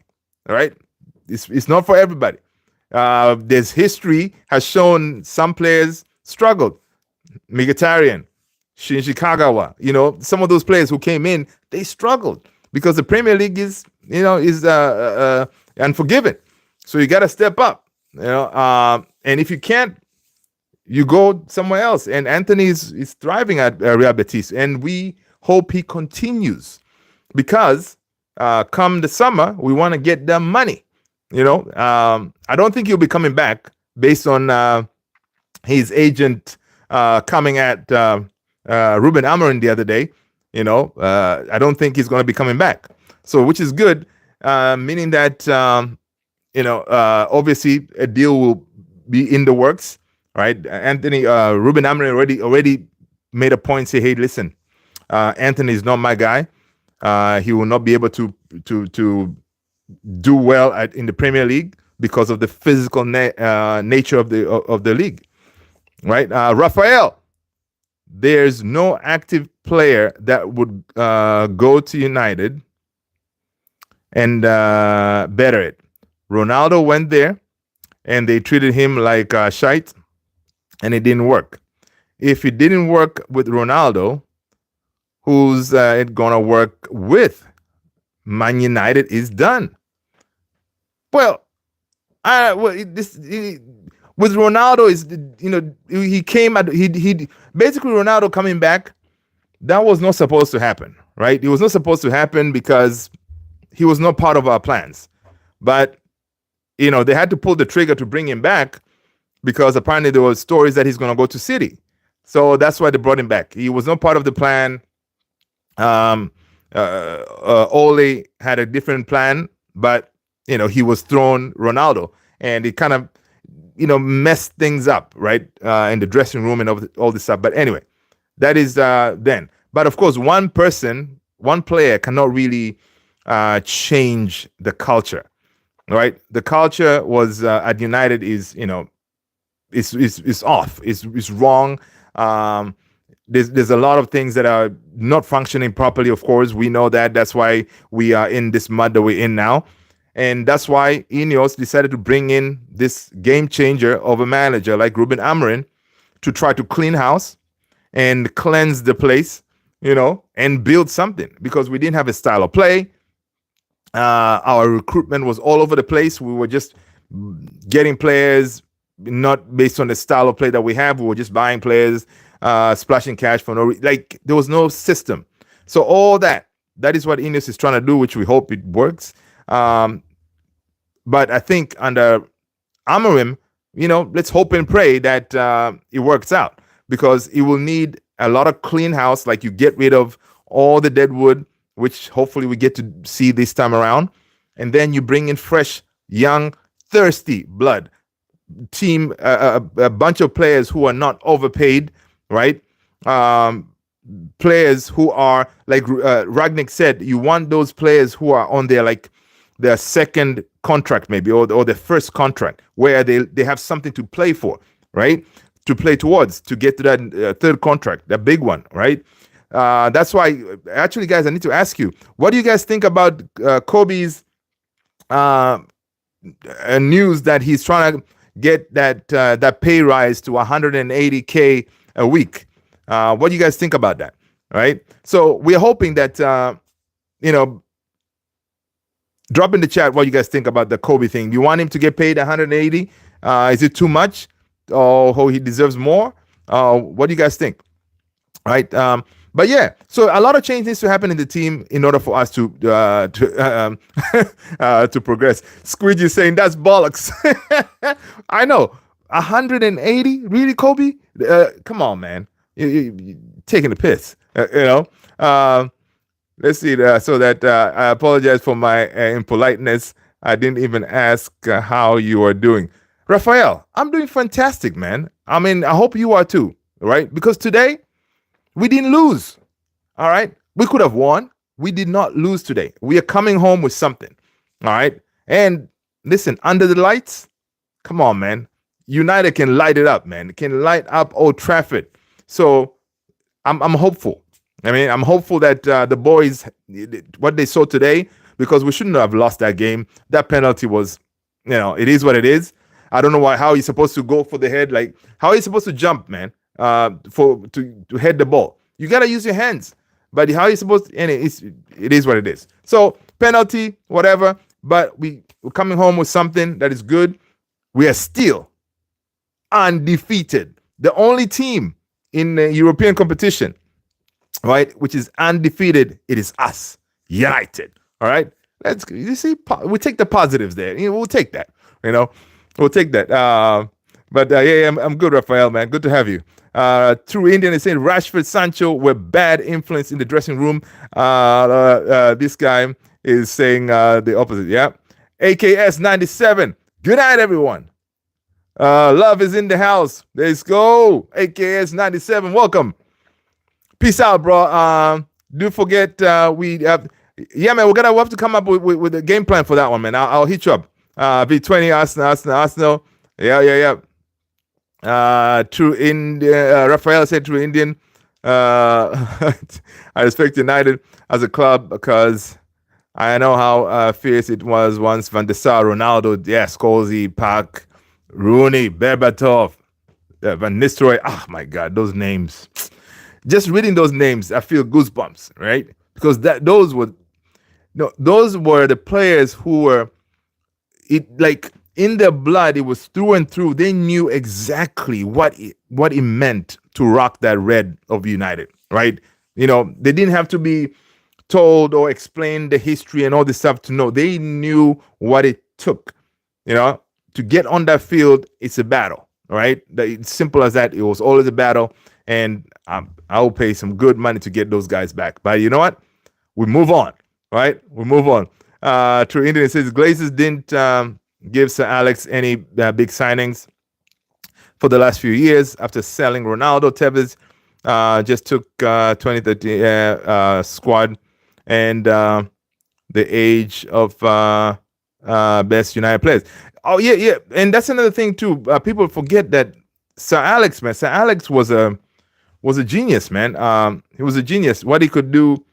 All right. It's not for everybody. There's history has shown some players struggled. Mkhitaryan, Shinji Kagawa, some of those players who came in, they struggled because the Premier League is unforgiving. So you got to step up, and if you can't, you go somewhere else. And Anthony is thriving at Real Betis, and we hope he continues because come the summer, we want to get them money. I don't think he'll be coming back based on his agent coming at Ruben Amorim the other day. I don't think he's going to be coming back. So, which is good, meaning that obviously a deal will be in the works, right? Ruben Amorim already made a point. Say, hey, listen, Anthony is not my guy. He will not be able to do well in the Premier League because of the physical nature of the league, right? Raphael, there's no active player that would go to United and better it. Ronaldo went there, and they treated him like shite, and it didn't work. If it didn't work with Ronaldo, who's it gonna work with? Man United is done. Well, with Ronaldo he came at he basically Ronaldo coming back. That was not supposed to happen, right? It was not supposed to happen because he was not part of our plans. But they had to pull the trigger to bring him back because apparently there were stories that he's going to go to City. So that's why they brought him back. He was not part of the plan. Ole had a different plan, but he was thrown Ronaldo, and it kind of messed things up, right, in the dressing room and all this stuff. But anyway, that is then. But of course, one player cannot really change the culture, right? The culture was at United is off, is wrong. There's a lot of things that are not functioning properly. Of course, we know that. That's why we are in this mud that we're in now. And that's why Ineos decided to bring in this game changer of a manager like Ruben Amorim to try to clean house and cleanse the place, and build something, because we didn't have a style of play. Our recruitment was all over the place. We were just getting players not based on the style of play that we have. We were just buying players, splashing cash for like there was no system. So all that is what Ineos is trying to do, which we hope it works. But I think under Amorim, let's hope and pray that it works out, because it will need a lot of clean house. Like, you get rid of all the dead wood, which hopefully we get to see this time around. And then you bring in fresh, young, thirsty blood. Team, a bunch of players who are not overpaid, right? Players who are, like Ragnick said, you want those players who are on their second contract, maybe, or their first contract, where they have something to play for, right? To play towards, to get to that third contract, that big one, right? That's why, actually, guys, I need to ask you, what do you guys think about Kobe's news that he's trying to get that pay rise to 180K a week? What do you guys think about that? Right? So we're hoping that drop in the chat what you guys think about the Kobe thing. Do you want him to get paid 180? Is it too much? Or he deserves more? What do you guys think? Right? But yeah, so a lot of change needs to happen in the team in order for us to progress. Squidgy is saying that's bollocks. I know. 180? Really, Kobe? Come on, man. You're taking the piss. Let's see. So that I apologize for my impoliteness. I didn't even ask how you are doing. Raphael, I'm doing fantastic, man. I mean, I hope you are too, right? Because today, we didn't lose, all right? We could have won. We did not lose today. We are coming home with something, all right? And listen, under the lights, come on, man. United can light it up, man. It can light up Old Trafford. So I'm hopeful. I mean, I'm hopeful that the boys, what they saw today, because we shouldn't have lost that game. That penalty was, it is what it is. I don't know how he's supposed to go for the head. Like, how are you supposed to jump, man? To head the ball, you gotta use your hands. But how are you supposed to? And it is what it is. So penalty, whatever. But we're coming home with something that is good. We are still undefeated. The only team in the European competition, right, which is undefeated, it is us, United. All right, you see, we take the positives there. We'll take that. We'll take that. But yeah, I'm good, Raphael, man. Good to have you. True Indian is saying Rashford, Sancho were bad influence in the dressing room. This guy is saying the opposite. Yeah. AKS 97. Good night, everyone. Love is in the house. Let's go. AKS 97. Welcome. Peace out, bro. Do forget we have. Yeah, man. We'll have to come up with a game plan for that one, man. I'll hit you up. V20 Arsenal. Yeah. True Indian. Raphael said true Indian. I respect United as a club because I know how fierce it was once. Van der Sar, Ronaldo, Scholes, Park, Rooney, Berbatov, Van Nistelrooy. Oh my God, those names. Just reading those names, I feel goosebumps, right? Because those were the players who were in their blood. It was through and through. They knew exactly what it meant to rock that red of United, right? They didn't have to be told or explain the history and all this stuff to know. They knew what it took, to get on that field. It's a battle, right? It's simple as that. It was always a battle, and I'll pay some good money to get those guys back. But you know what? We move on, right? We move on. True Indian says Glazers didn't give Sir Alex any big signings for the last few years. After selling Ronaldo, Tevez just took 2030 squad and the age of best United players. Oh yeah, and that's another thing too. People forget that Sir Alex was was a genius, man. He was a genius. What he could do,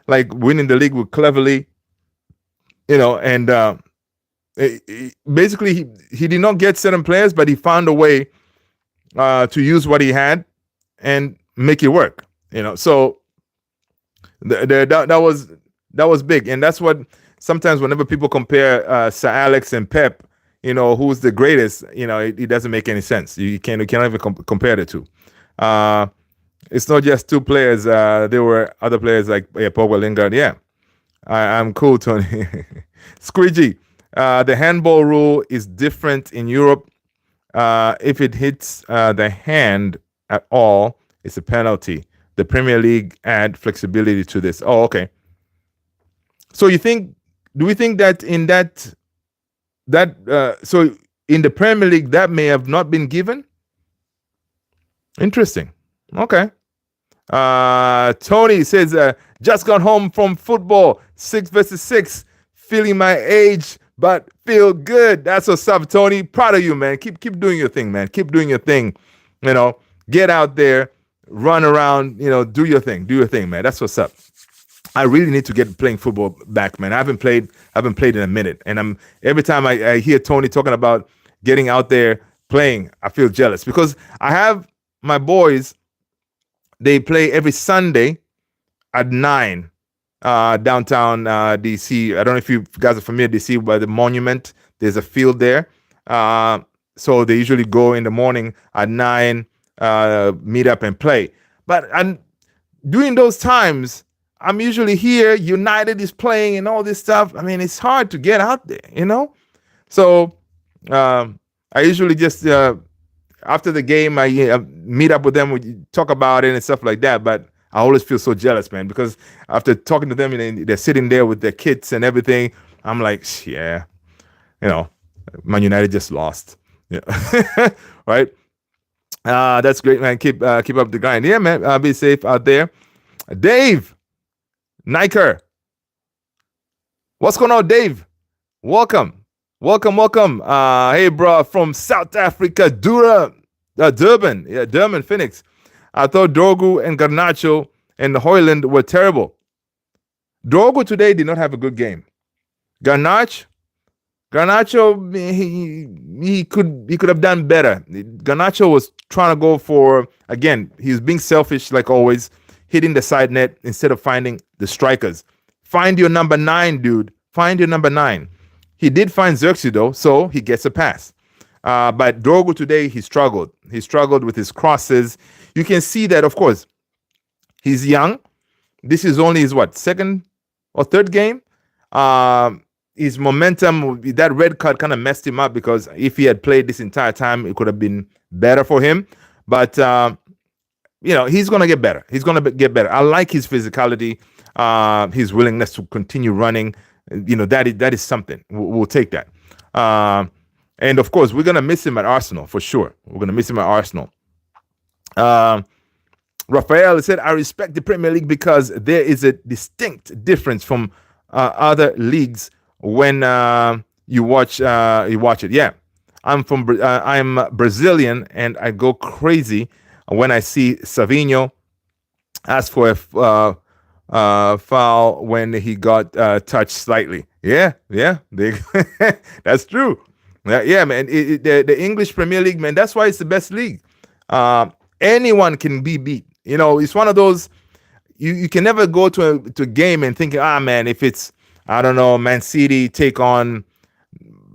like winning the league with cleverly, and basically he did not get certain players, but he found a way to use what he had and make it work. So that was big, and that's what sometimes whenever people compare Sir Alex and Pep, who's the greatest, it doesn't make any sense. You cannot even compare the two. It's not just two players. There were other players like Pogba, Lingard. Yeah, I'm cool, Tony. Squidgy, the handball rule is different in Europe. If it hits the hand at all, it's a penalty. The Premier League add flexibility to this. Oh, okay. So do we think that in so in the Premier League that may have not been given? Interesting. Okay. Tony says, just got home from football, 6 versus 6, feeling my age, but feel good. That's what's up, Tony. Proud of you, man. Keep doing your thing, man. Keep doing your thing. Get out there, run around, do your thing, man. That's what's up. I really need to get playing football back, man. I haven't played in a minute. And every time I hear Tony talking about getting out there playing, I feel jealous because I have my boys. They play every Sunday at 9 downtown DC. I don't know if you guys are familiar with DC by the Monument. There's a field there. So they usually go in the morning at 9, meet up and play. But during those times, I'm usually here. United is playing and all this stuff. I mean, it's hard to get out there, So I usually just after the game, I meet up with them. We talk about it and stuff like that. But I always feel so jealous, man, because after talking to them and they're sitting there with their kids and everything, I'm like, yeah, Man United just lost. Yeah, right. That's great, man. Keep up the grind. Yeah, man. Be safe out there. Dave Niker, what's going on, Dave? Welcome. Hey, bro, from South Africa, Durban. Yeah, Durban, Phoenix. I thought Dorgu and Garnacho and Hoyland were terrible. Dorgu today did not have a good game. Garnacho, he could have done better. Garnacho was trying to go for, again, he's being selfish like always, hitting the side net instead of finding the strikers. Find your number 9, dude. Find your number 9. He did find Zirkzee though, so he gets a pass. But Dorgu today, he struggled. He struggled with his crosses. You can see that, of course, he's young. This is only his, second or third game? His momentum, that red card kind of messed him up because if he had played this entire time, it could have been better for him. But, he's going to get better. I like his physicality, his willingness to continue running. That is something. We'll take that. And of course, we're going to miss him at Arsenal for sure. Rafael said, I respect the Premier League because there is a distinct difference from other leagues when you watch it. Yeah, I'm Brazilian and I go crazy when I see Savinho ask for a foul when he got touched slightly. Yeah, that's true. Yeah, man. The English Premier League, man, that's why it's the best league. Anyone can be beat. It's one of those, you can never go to a game and think, man, if it's, I don't know, Man City take on,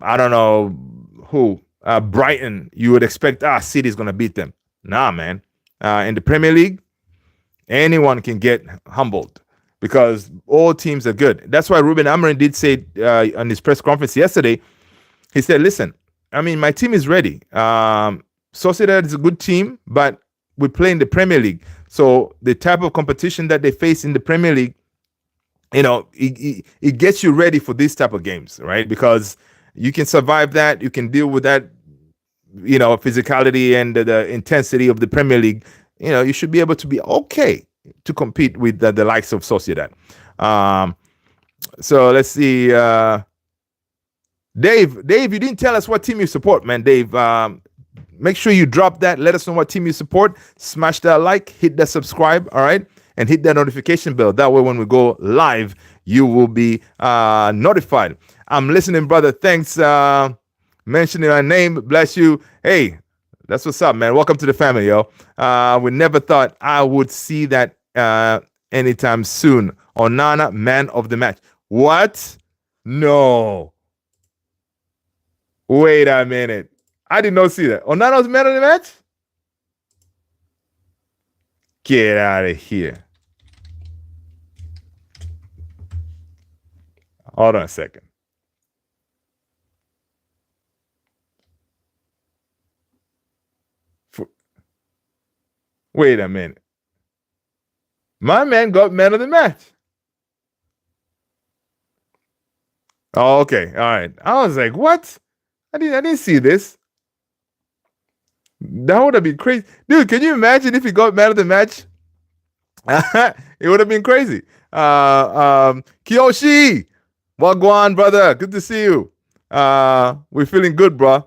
I don't know who, Brighton, you would expect, City's going to beat them. Nah, man. In the Premier League, anyone can get humbled because all teams are good. That's why Ruben Amorim did say on his press conference yesterday, he said, listen, I mean, my team is ready. Sociedad is a good team, but we play in the Premier League. So the type of competition that they face in the Premier League, it gets you ready for these type of games, right? Because you can survive that. You can deal with that, physicality and the intensity of the Premier League. You should be able to be okay to compete with the likes of Sociedad. So let's see. Dave, you didn't tell us what team you support, man. Dave, Make sure you drop that. Let us know what team you support. Smash that like, hit that subscribe, all right? And hit that notification bell. That way, when we go live, you will be notified. I'm listening, brother. Thanks. Mentioning my name. Bless you. Hey, that's what's up, man. Welcome to the family, yo. We never thought I would see that anytime soon. Onana, man of the match. What? No. Wait a minute. I did not see that. Onana's man of the match? Get out of here. Hold on a second. Wait a minute. My man got man of the match. Oh, okay. All right. I was like, what? I didn't see this. That would have been crazy. Dude, can you imagine if he got man of the match? It would have been crazy. Kiyoshi, Wagwan, brother. Good to see you. We're feeling good, bro.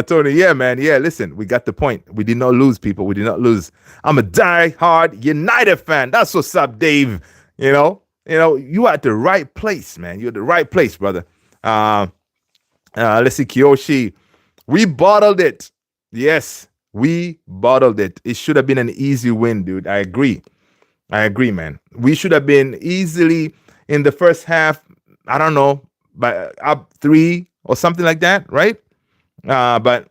Tony, yeah, man. Yeah, listen, we got the point. We did not lose, people. We did not lose. I'm a die-hard United fan. That's what's up, Dave. You know, you are at the right place, man. You're at the right place, brother. Let's see, Kiyoshi. We bottled it. Yes, we bottled it. It should have been an easy win, dude. I agree, man. We should have been easily in the first half, I don't know, by up 3 or something like that, right? But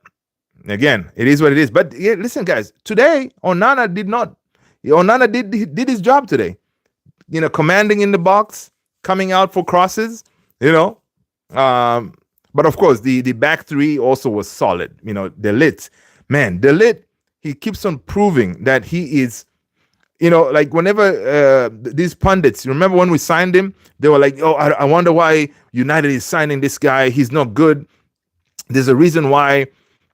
again, it is what it is. But yeah, listen, guys, today Onana did his job today. Commanding in the box, coming out for crosses, but of course, the back three also was solid. De Ligt, he keeps on proving that he is, like whenever these pundits, remember when we signed him, they were like, oh, I wonder why United is signing this guy. He's not good. There's a reason why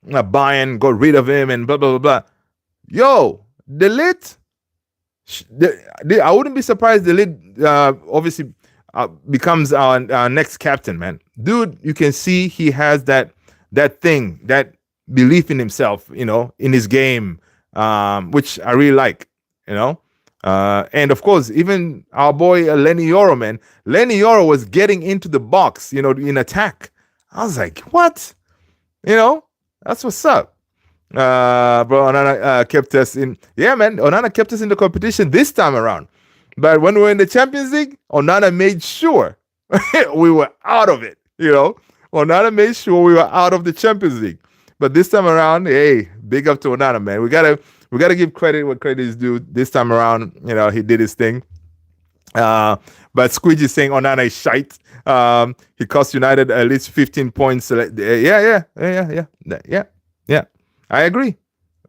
Bayern got rid of him and blah, blah, blah, blah. Yo, De Ligt, I wouldn't be surprised De Ligt obviously becomes our next captain, man. Dude, you can see he has that thing, that belief in himself, in his game, which I really like, and of course, even our boy Lenny Yoro, man. Lenny Yoro was getting into the box, in attack. I was like, what? That's what's up. Bro, Onana kept us in. Yeah, man, Onana kept us in the competition this time around. But when we were in the Champions League, Onana made sure we were out of it. Onana made sure we were out of the Champions League. But this time around, hey, big up to Onana, man. We gotta give credit what credit is due. This time around, he did his thing. But Squidgy is saying Onana is shite. He cost United at least 15 points. Yeah. I agree.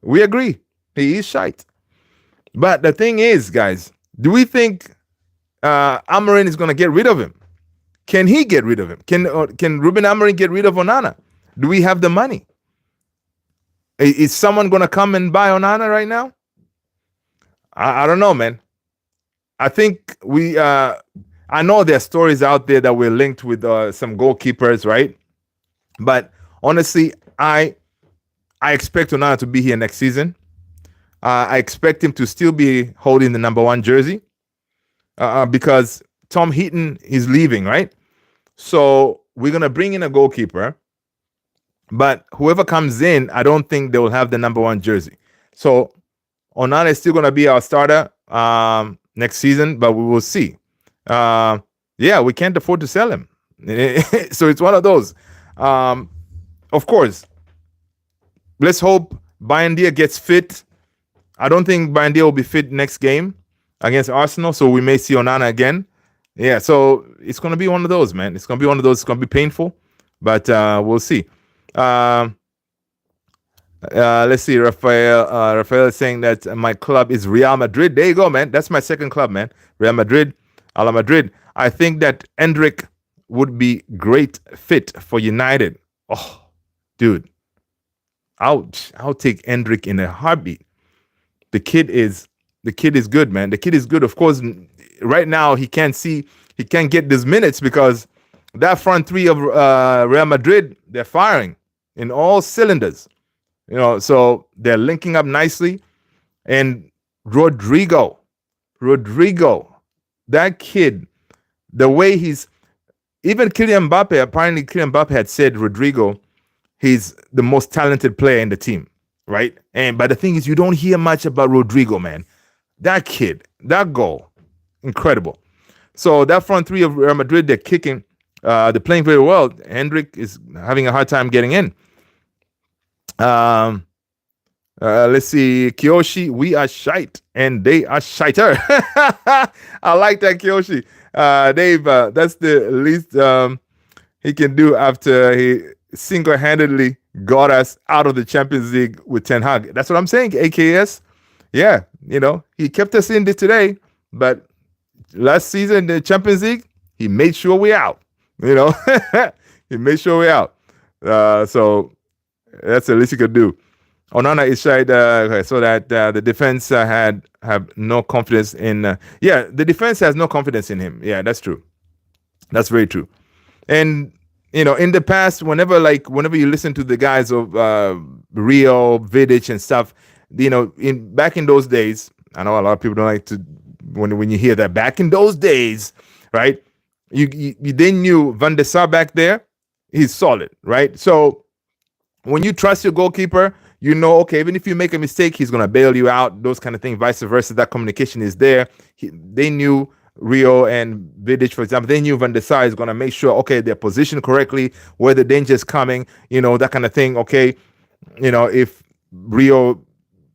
We agree. He is shite. But the thing is, guys, do we think Amorim is going to get rid of him? Can he get rid of him? Can Ruben Amorim get rid of Onana? Do we have the money? Is someone going to come and buy Onana right now? I don't know, man. I think I know there are stories out there that we're linked with some goalkeepers, right? But honestly, I expect Onana to be here next season. I expect him to still be holding the number 1 jersey because Tom Heaton is leaving, right? So we're going to bring in a goalkeeper, but whoever comes in, I don't think they will have the number 1 jersey. So Onana is still going to be our starter next season, but we will see. We can't afford to sell him. So it's one of those. Of course, let's hope Buendia gets fit. I don't think Buendia will be fit next game against Arsenal, so we may see Onana again. Yeah, so it's going to be one of those, man. It's going to be one of those. It's going to be painful, but we'll see. Let's see. Rafael is saying that my club is Real Madrid. There you go, man. That's my second club, man. Real Madrid, Ala Madrid. I think that Endrick would be great fit for United. Oh, dude. I'll take Endrick in a heartbeat. The kid is good, man. The kid is good. Of course, right now he can't get these minutes because that front three of Real Madrid, they're firing. in all cylinders. So they're linking up nicely. And Rodrigo, that kid, the way he's even Kylian Mbappe. Apparently, Kylian Mbappe had said Rodrigo, he's the most talented player in the team, right? But the thing is, you don't hear much about Rodrigo, man. That kid, that goal, incredible. So that front three of Real Madrid, they're kicking, they're playing very well. Hendrik is having a hard time getting in. Let's see, Kyoshi, we are shite and they are shiter. I like that, Kyoshi. Dave, that's the least he can do after he single-handedly got us out of the Champions League with Ten Hag. That's what I'm saying, AKS. Yeah, he kept us in this today, but last season, the Champions League, he made sure we're out. He made sure we're out. So that's the least he could do. Onana is shy, so that the defense have no confidence in. The defense has no confidence in him. Yeah, that's true. That's very true. And in the past, whenever you listen to the guys of Rio, Vidic, and stuff, back in those days, I know a lot of people don't like to when you hear that. Back in those days, right? You they knew Van der Sar back there, he's solid, right? So when you trust your goalkeeper, okay, even if you make a mistake, he's going to bail you out, those kind of things, vice versa. That communication is there. They knew Rio and Vidic, for example, they knew Van der Sar is going to make sure, okay, they're positioned correctly, where the danger is coming, that kind of thing. Okay, if Rio,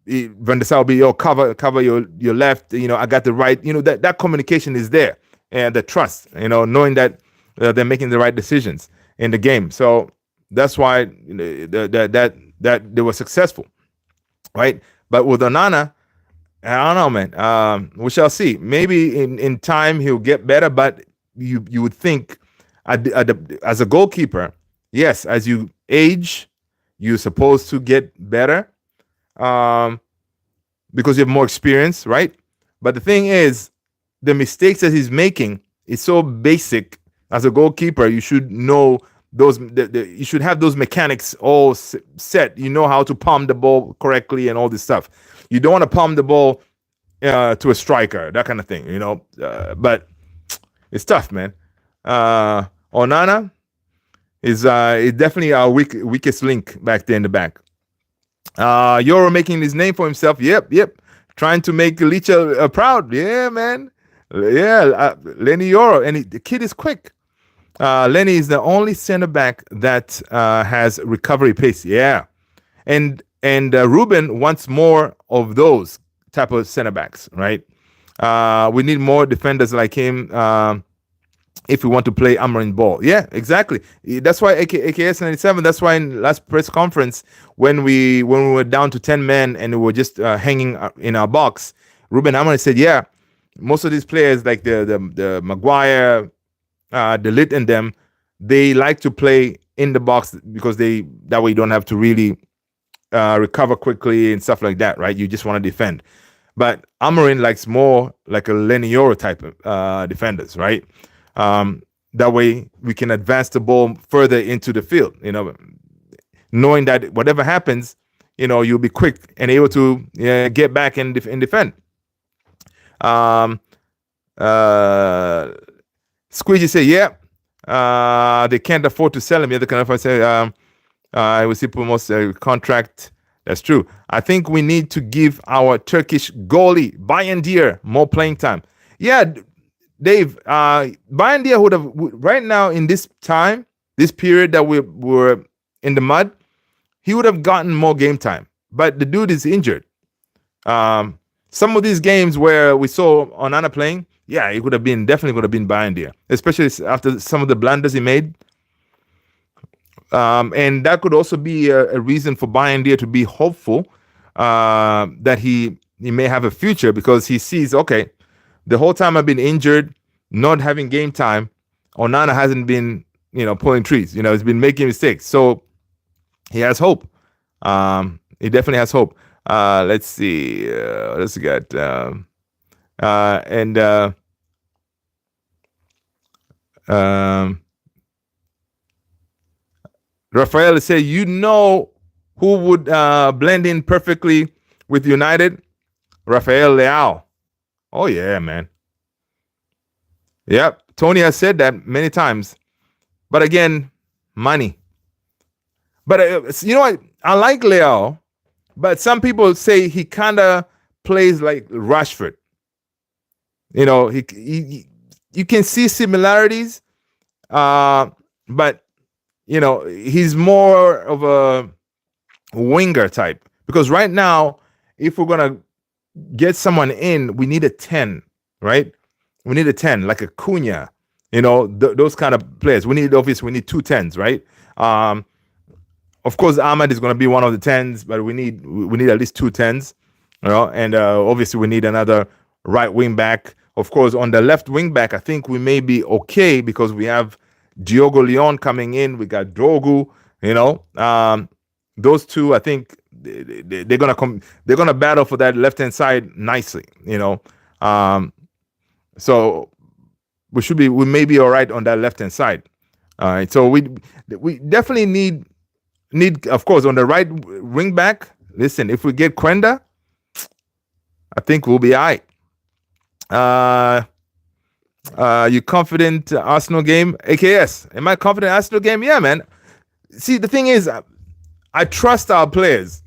Van der Sar will be, cover your left, I got the right, that communication is there. And the trust, knowing that they're making the right decisions in the game. So that's why that they were successful, right? But with Onana, I don't know, man. We shall see. Maybe in time he'll get better, but you would think as a goalkeeper, yes, as you age, you're supposed to get better because you have more experience, right? But the thing is, the mistakes that he's making is so basic. As a goalkeeper, you should know those. You should have those mechanics all set. You know how to palm the ball correctly and all this stuff. You don't want to palm the ball to a striker, that kind of thing. But it's tough, man. Onana is definitely our weakest link back there in the back. Euro making his name for himself. Yep. Trying to make Licha proud. Yeah, man. Yeah, Lenny Euro. And the kid is quick. Lenny is the only center back that has recovery pace. Yeah. And Ruben wants more of those type of center backs, right? We need more defenders like him if we want to play Amorim ball. Yeah, exactly. That's why AKS 97, that's why in last press conference, when we were down to 10 men and we were just hanging in our box, Ruben Amorim said, yeah, most of these players like the Maguire, the Lit and them, they like to play in the box because that way you don't have to really recover quickly and stuff like that, right? You just want to defend. But Amorim likes more like a Lenny Euro type of defenders, right? That way we can advance the ball further into the field, knowing that whatever happens, you'll be quick and able to get back and defend. Squeegee say, yeah, they can't afford to sell him. The kind of say, I will see most contract. That's true. I think we need to give our Turkish goalie Bayendier more playing time. Yeah, Dave, Bayendier would have right now in this time, this period that we were in the mud, he would have gotten more game time. But the dude is injured. Some of these games where we saw Onana playing, yeah, it definitely would have been Bayendier, especially after some of the blunders he made. And that could also be a reason for Bayendier to be hopeful that he may have a future, because he sees, okay, the whole time I've been injured, not having game time, Onana hasn't been, pulling trees. He's been making mistakes. So he has hope. He definitely has hope. Let's see. Let's get Rafael said, you know who would blend in perfectly with United? Rafael Leao. Oh, yeah, man. Yep. Tony has said that many times. But again, money. But you know what? I like Leao, but some people say he kind of plays like Rashford. You know, you can see similarities, but you know, he's more of a winger type. Because right now, if we're gonna get someone in, we need a 10, right? We need a 10, like a Cunha, you know, those kind of players. We need 2 10s, right? Of course, Ahmad is going to be one of the 10s, but we need at least 2 10s, you know. And obviously, we need another right wing back. Of course, on the left wing back, I think we may be okay because we have Diogo Leon coming in. We got Drogu, you know. Those two, I think they're gonna battle for that left hand side nicely, you know. So we may be all right on that left hand side. All right, so we definitely need, of course, on the right wing back. Listen, if we get Quenda, I think we'll be all right. You confident Arsenal game? AKS, am I confident Arsenal game? Yeah, man. See, the thing is, I trust our players.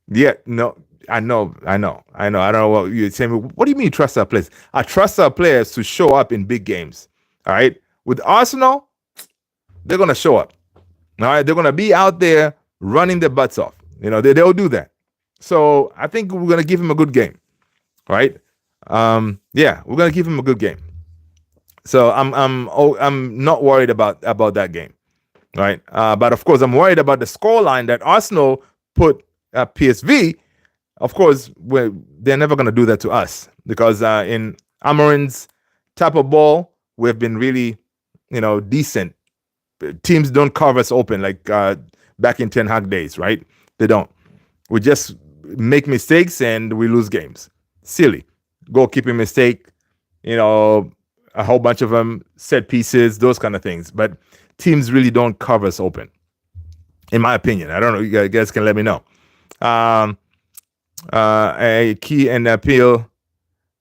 Yeah, no, I know. I don't know what you're saying. What do you mean you trust our players? I trust our players to show up in big games. All right. With Arsenal, they're gonna show up. All right, they're gonna be out there running their butts off. You know, they'll do that. So I think we're gonna give him a good game. All right. Yeah, we're gonna give him a good game. So I'm not worried about that game. Right. But of course, I'm worried about the scoreline that Arsenal put PSV. Of course, they're never going to do that to us because in Amorim's type of ball, we've been really, you know, decent. Teams don't carve us open like back in Ten Hag days, right? They don't. We just make mistakes and we lose games. Silly. Goalkeeping mistake, you know, a whole bunch of them, set pieces, those kind of things. But teams really don't carve us open, in my opinion. I don't know. You guys can let me know. A key and appeal.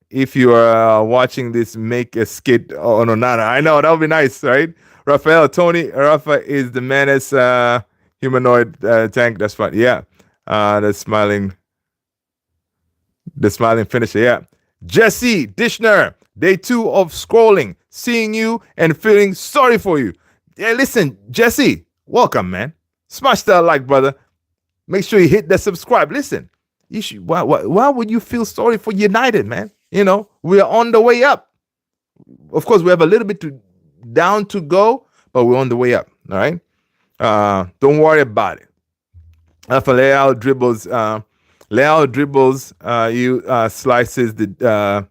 If you are watching this, make a skit on Onana. I know, that would be nice, right? Rafael, Tony, Rafa is the menace humanoid tank. That's fine. Yeah. The smiling finisher. Yeah. Jesse Dishner, day 2 of scrolling, seeing you and feeling sorry for you. Yeah, listen, Jesse, welcome, man. Smash that like, brother. Make sure you hit that subscribe. Listen, you should. Why would you feel sorry for United, man? You know, we're on the way up. Of course, we have a little bit down to go, but we're on the way up. All right. Don't worry about it. After Leao dribbles, you slices the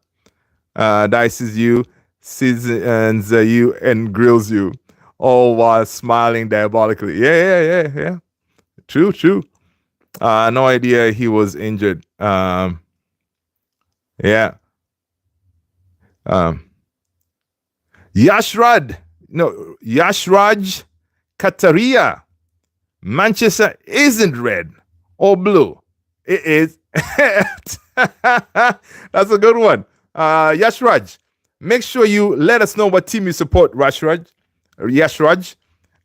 dices you, seasons you, and grills you, all while smiling diabolically. Yeah. True. No idea he was injured. Yeah. Yashraj Kataria. Manchester isn't red or blue. It is. That's a good one. Yashraj, make sure you let us know what team you support, Yashraj.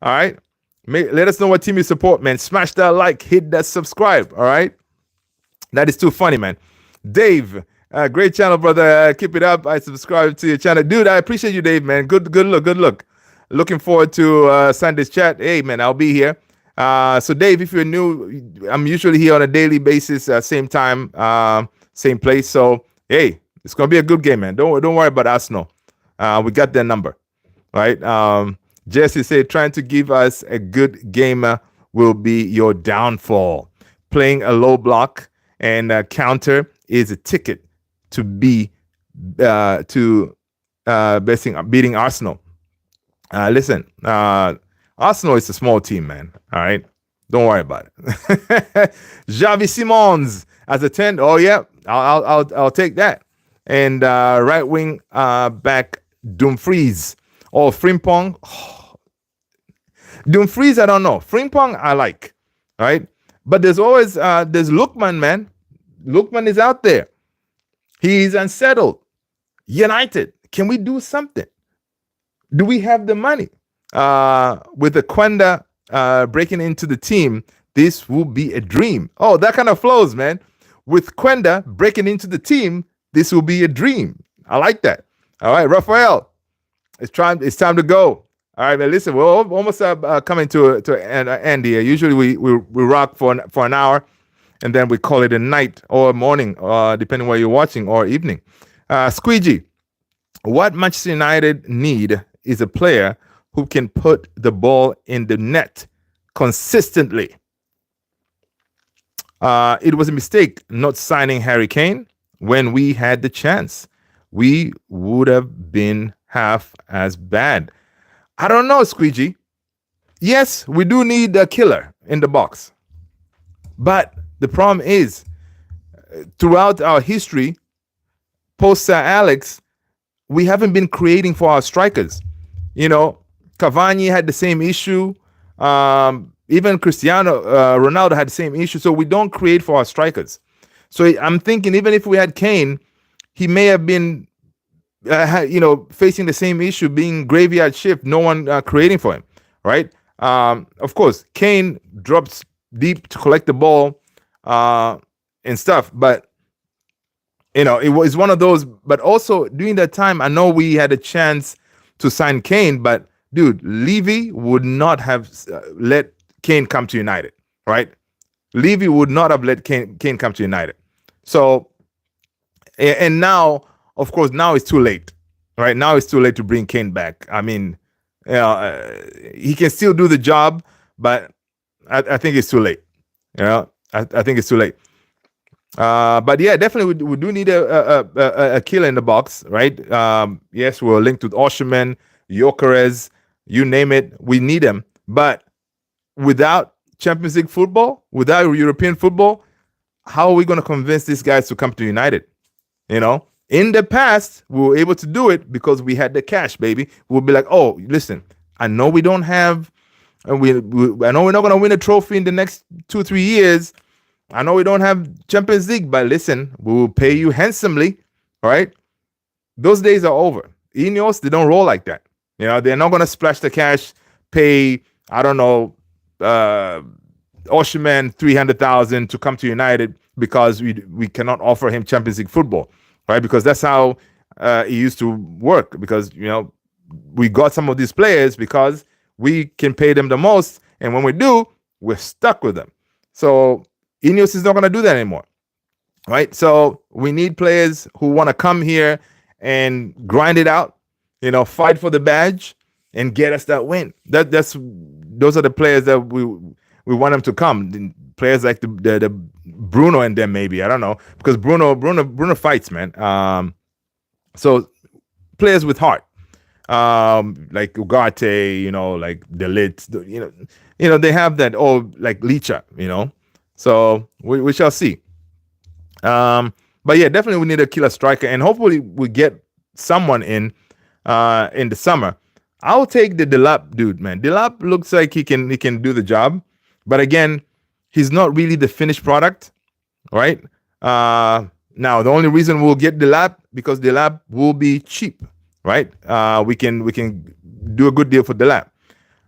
All right. Let us know what team you support, man. Smash that like, hit that subscribe. All right. That is too funny, man. Dave, great channel, brother. Keep it up. I subscribe to your channel. Dude, I appreciate you, Dave, man. Good look. Looking forward to Sunday's chat. Hey, man, I'll be here. So, Dave, if you're new, I'm usually here on a daily basis, same time, same place. So, hey, it's going to be a good game, man. Don't worry about Arsenal. We got their number, right? Jesse said, trying to give us a good gamer will be your downfall. Playing a low block and counter is a ticket to beating Arsenal. Listen, Arsenal is a small team, man. All right, don't worry about it. Javi Simons as a 10. Oh yeah, I'll take that. And right wing back Dumfries or Frimpong. Oh. Dumfries, I don't know. Frimpong, I like. Right? But there's always there's Lookman, man. Lookman is out there. He's unsettled. United, can we do something? Do we have the money? With the Quenda breaking into the team, this will be a dream. Oh, that kind of flows, man. With Quenda breaking into the team, this will be a dream. I like that. All right, Raphael, it's time to go. All right, man. Listen, we're almost coming to an end here. Usually we rock for an hour, and then we call it a night or morning, depending where you're watching, or evening. Squeegee, what Manchester United need is a player who can put the ball in the net consistently. It was a mistake not signing Harry Kane when we had the chance. We would have been half as bad. I don't know, Squeegee. Yes, we do need a killer in the box. But the problem is, throughout our history, post Sir Alex, we haven't been creating for our strikers. You know, Cavani had the same issue. Even Cristiano Ronaldo had the same issue. So we don't create for our strikers. So I'm thinking, even if we had Kane, he may have been, facing the same issue, being graveyard shift, no one creating for him, right? Of course, Kane drops deep to collect the ball and stuff, but it was one of those. But also during that time, I know we had a chance to sign Kane, but dude, Levy would not have let Kane come to United, right? Levy would not have let Kane come to United. So, and now, of course, now it's too late, right? Now it's too late to bring Kane back. I mean, he can still do the job, but I think it's too late. I think it's too late. But yeah, definitely we do need a killer in the box, right? Yes, we're linked with Osherman, Gyökeres, you name it, we need them. But without Champions League football, without European football, how are we going to convince these guys to come to United? In the past, we were able to do it because we had the cash, baby. We'll be like, oh, listen, I know we don't have, I know we're not going to win a trophy in the next 2-3 years. I know we don't have Champions League, but listen, we will pay you handsomely, all right? Those days are over. Ineos, they don't roll like that. They're not going to splash the cash, pay, I don't know, Osherman 300,000 to come to United because we cannot offer him Champions League football, right? Because that's how it used to work. Because we got some of these players because we can pay them the most, and when we do, we're stuck with them. So Ineos is not going to do that anymore, right? So we need players who want to come here and grind it out, fight for the badge and get us that win. Those are the players that we want them to come. Players like the Bruno and them, maybe, I don't know, because Bruno fights, man. So players with heart, like Ugarte, like De Ligt, they have that. Or like Licha, So we shall see. But yeah, definitely we need a killer striker, and hopefully we get someone in the summer. I'll take the Delap dude, man. Delap looks like he can do the job, but again, he's not really the finished product, right? Now the only reason we'll get Delap because Delap will be cheap, right? We can do a good deal for Delap,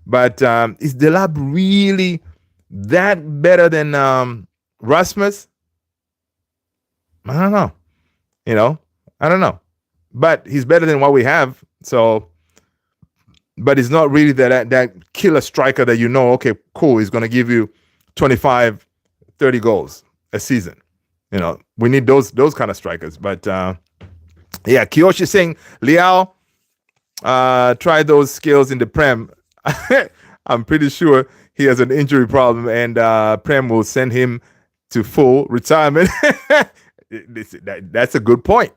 but is Delap really that better than Rasmus? I don't know. I don't know, but he's better than what we have. So, but he's not really that killer striker that okay, cool, he's going to give you 25, 30 goals a season. We need those kind of strikers. But yeah, Kiyoshi saying, Liao, try those skills in the Prem. I'm pretty sure he has an injury problem, and Prem will send him to full retirement. That's a good point.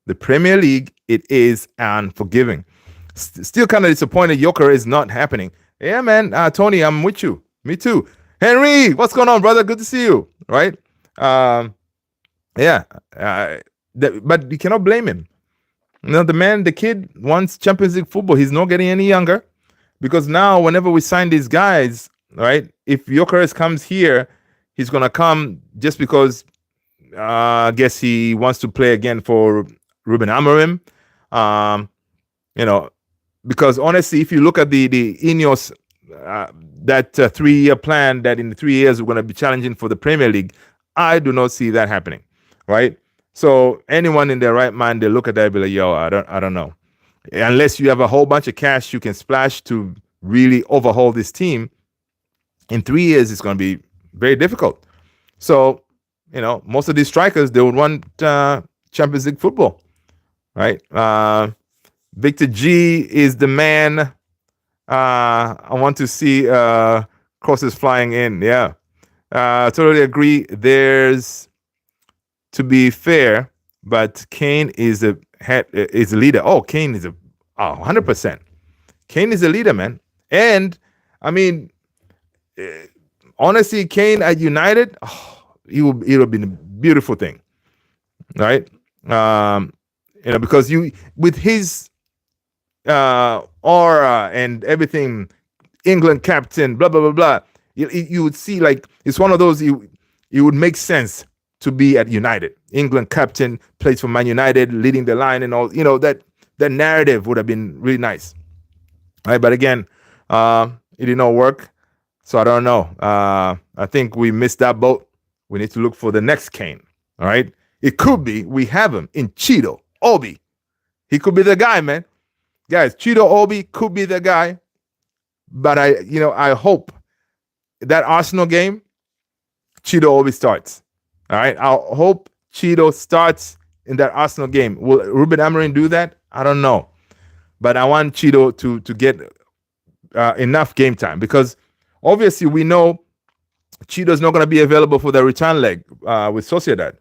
The Premier League, it is unforgiving. Still kind of disappointed Gyökeres is not happening. Yeah, man. Tony, I'm with you. Me too. Henry, what's going on, brother? Good to see you. Right? Yeah. But you cannot blame him. The kid wants Champions League football. He's not getting any younger Because now, whenever we sign these guys, right? If Gyökeres comes here, he's gonna come just because I guess he wants to play again for Ruben Amorim. You know, because honestly, if you look at the Ineos that 3-year plan that in 3 years we're going to be challenging for the Premier League, I do not see that happening, right? So anyone in their right mind, they look at that and be like, yo, I don't know. Unless you have a whole bunch of cash you can splash to really overhaul this team, in 3 years it's going to be very difficult. So, you know, most of these strikers, they would want Champions League football, right? Victor G is the man. I want to see crosses flying in. Yeah, totally agree. There's, to be fair, but Kane is a leader. Oh, Kane is 100%. Kane is a leader, man. And I mean, honestly, Kane at United, it would have been a beautiful thing, right? You know, because with his aura and everything, England captain, blah blah blah blah. You would see, like, it's one of those, it would make sense to be at United. England captain, plays for Man United, leading the line and all. You know, that narrative would have been really nice, right? But again, it did not work, so I don't know. I think we missed that boat. We need to look for the next Kane. All right, it could be we have him in Chido Obi. He could be the guy, man. Guys, Chido Obi could be the guy, but I hope that Arsenal game, Chido Obi starts. All right, I hope Chido starts in that Arsenal game. Will Ruben Amorim do that? I don't know, but I want Chido to get enough game time, because obviously we know Chido's not going to be available for the return leg with Sociedad.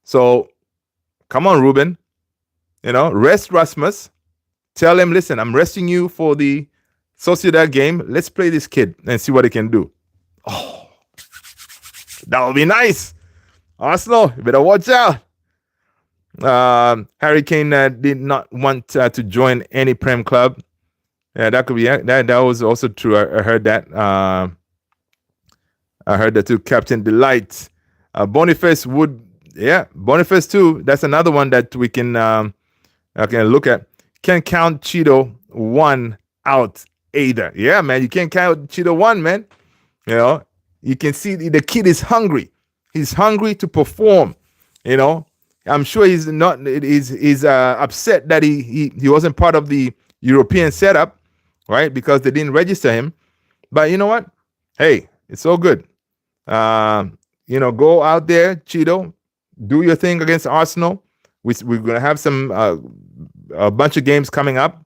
So come on, Ruben, rest Rasmus. Tell him, listen, I'm resting you for the Sociedad game. Let's play this kid and see what he can do. Oh, that would be nice. Arsenal, you better watch out. Harry Kane did not want to join any Prem club. Yeah, that could be that was also true. I heard that. I heard that too. Captain Delight, Boniface would, Boniface too. That's another one that we can look at. Can't count Chido one out either. Yeah, man, you can't count Chido one, man. You can see the kid is hungry. He's hungry to perform. I'm sure he's not. He's upset that he wasn't part of the European setup, right? Because they didn't register him. But you know what? Hey, it's all good. Go out there, Chido. Do your thing against Arsenal. We're gonna have some a bunch of games coming up.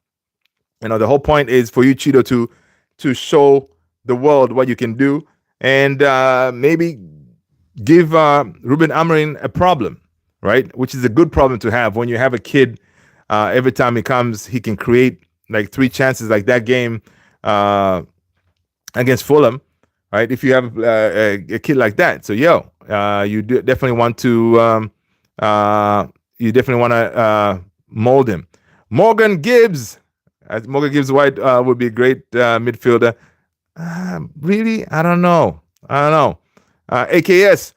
The whole point is for you, Chido, to show the world what you can do, and maybe give Ruben Amorim a problem, right? Which is a good problem to have when you have a kid. Every time he comes, he can create like 3 chances, like that game against Fulham, right? If you have a kid like that, so you definitely want to mold him. Morgan Gibbs White would be a great midfielder. Really, I don't know. AKS,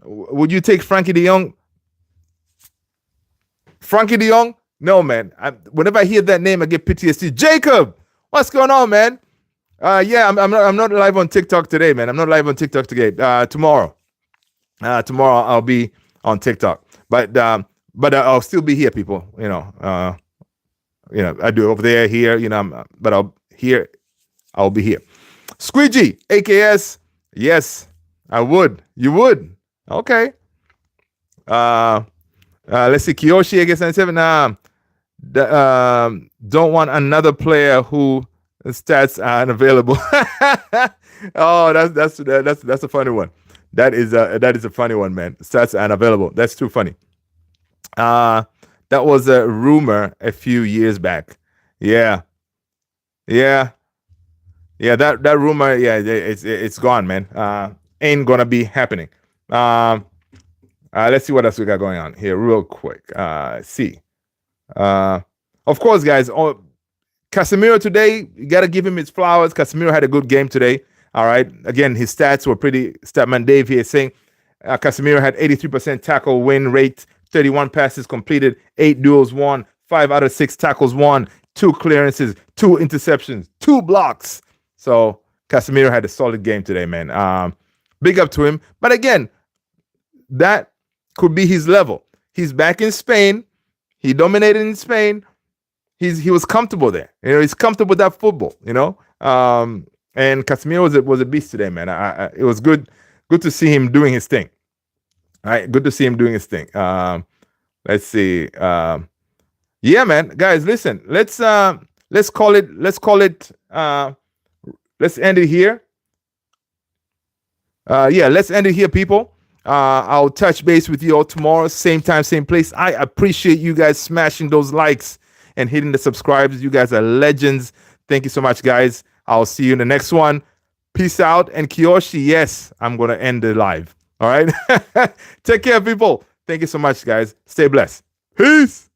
would you take Frankie De Jong? Frankie De Jong? No, man. Whenever I hear that name, I get PTSD. Jacob, what's going on, man? I'm not live on TikTok today, man. I'm not live on TikTok today. Tomorrow I'll be on TikTok, but I'll still be here, people. I do over there, here. But I'll be here. Squeegee, AKS. Yes, I would. You would. Okay. Let's see. Kiyoshi against 97. Don't want another player who stats are unavailable. Oh, that's a funny one. That is a funny one, man. Stats are unavailable. That's too funny. That was a rumor a few years back. Yeah. That rumor, it's gone, man. Ain't gonna be happening. Let's see what else we got going on here real quick. See. Of course, guys, Casemiro today, you got to give him his flowers. Casemiro had a good game today. All right. Again, his stats were pretty. Statman Dave here saying Casemiro had 83% tackle win rate, 31 passes completed, 8 duels won, 5 out of 6 tackles won, 2 clearances, 2 interceptions, 2 blocks. So Casemiro had a solid game today, man. Big up to him. But again, that could be his level. He's back in Spain. He dominated in Spain. He was comfortable there. He's comfortable with that football. And Casemiro was a beast today, man. It was good to see him doing his thing. All right, good to see him doing his thing. Let's see. Yeah, man, guys, listen. Let's call it. Let's end it here. Let's end it here, people. I'll touch base with you all tomorrow, same time, same place. I appreciate you guys smashing those likes and hitting the subscribes. You guys are legends. Thank you so much, guys. I'll see you in the next one. Peace out. And Kiyoshi, yes, I'm going to end the live. All right. Take care, people. Thank you so much, guys. Stay blessed. Peace.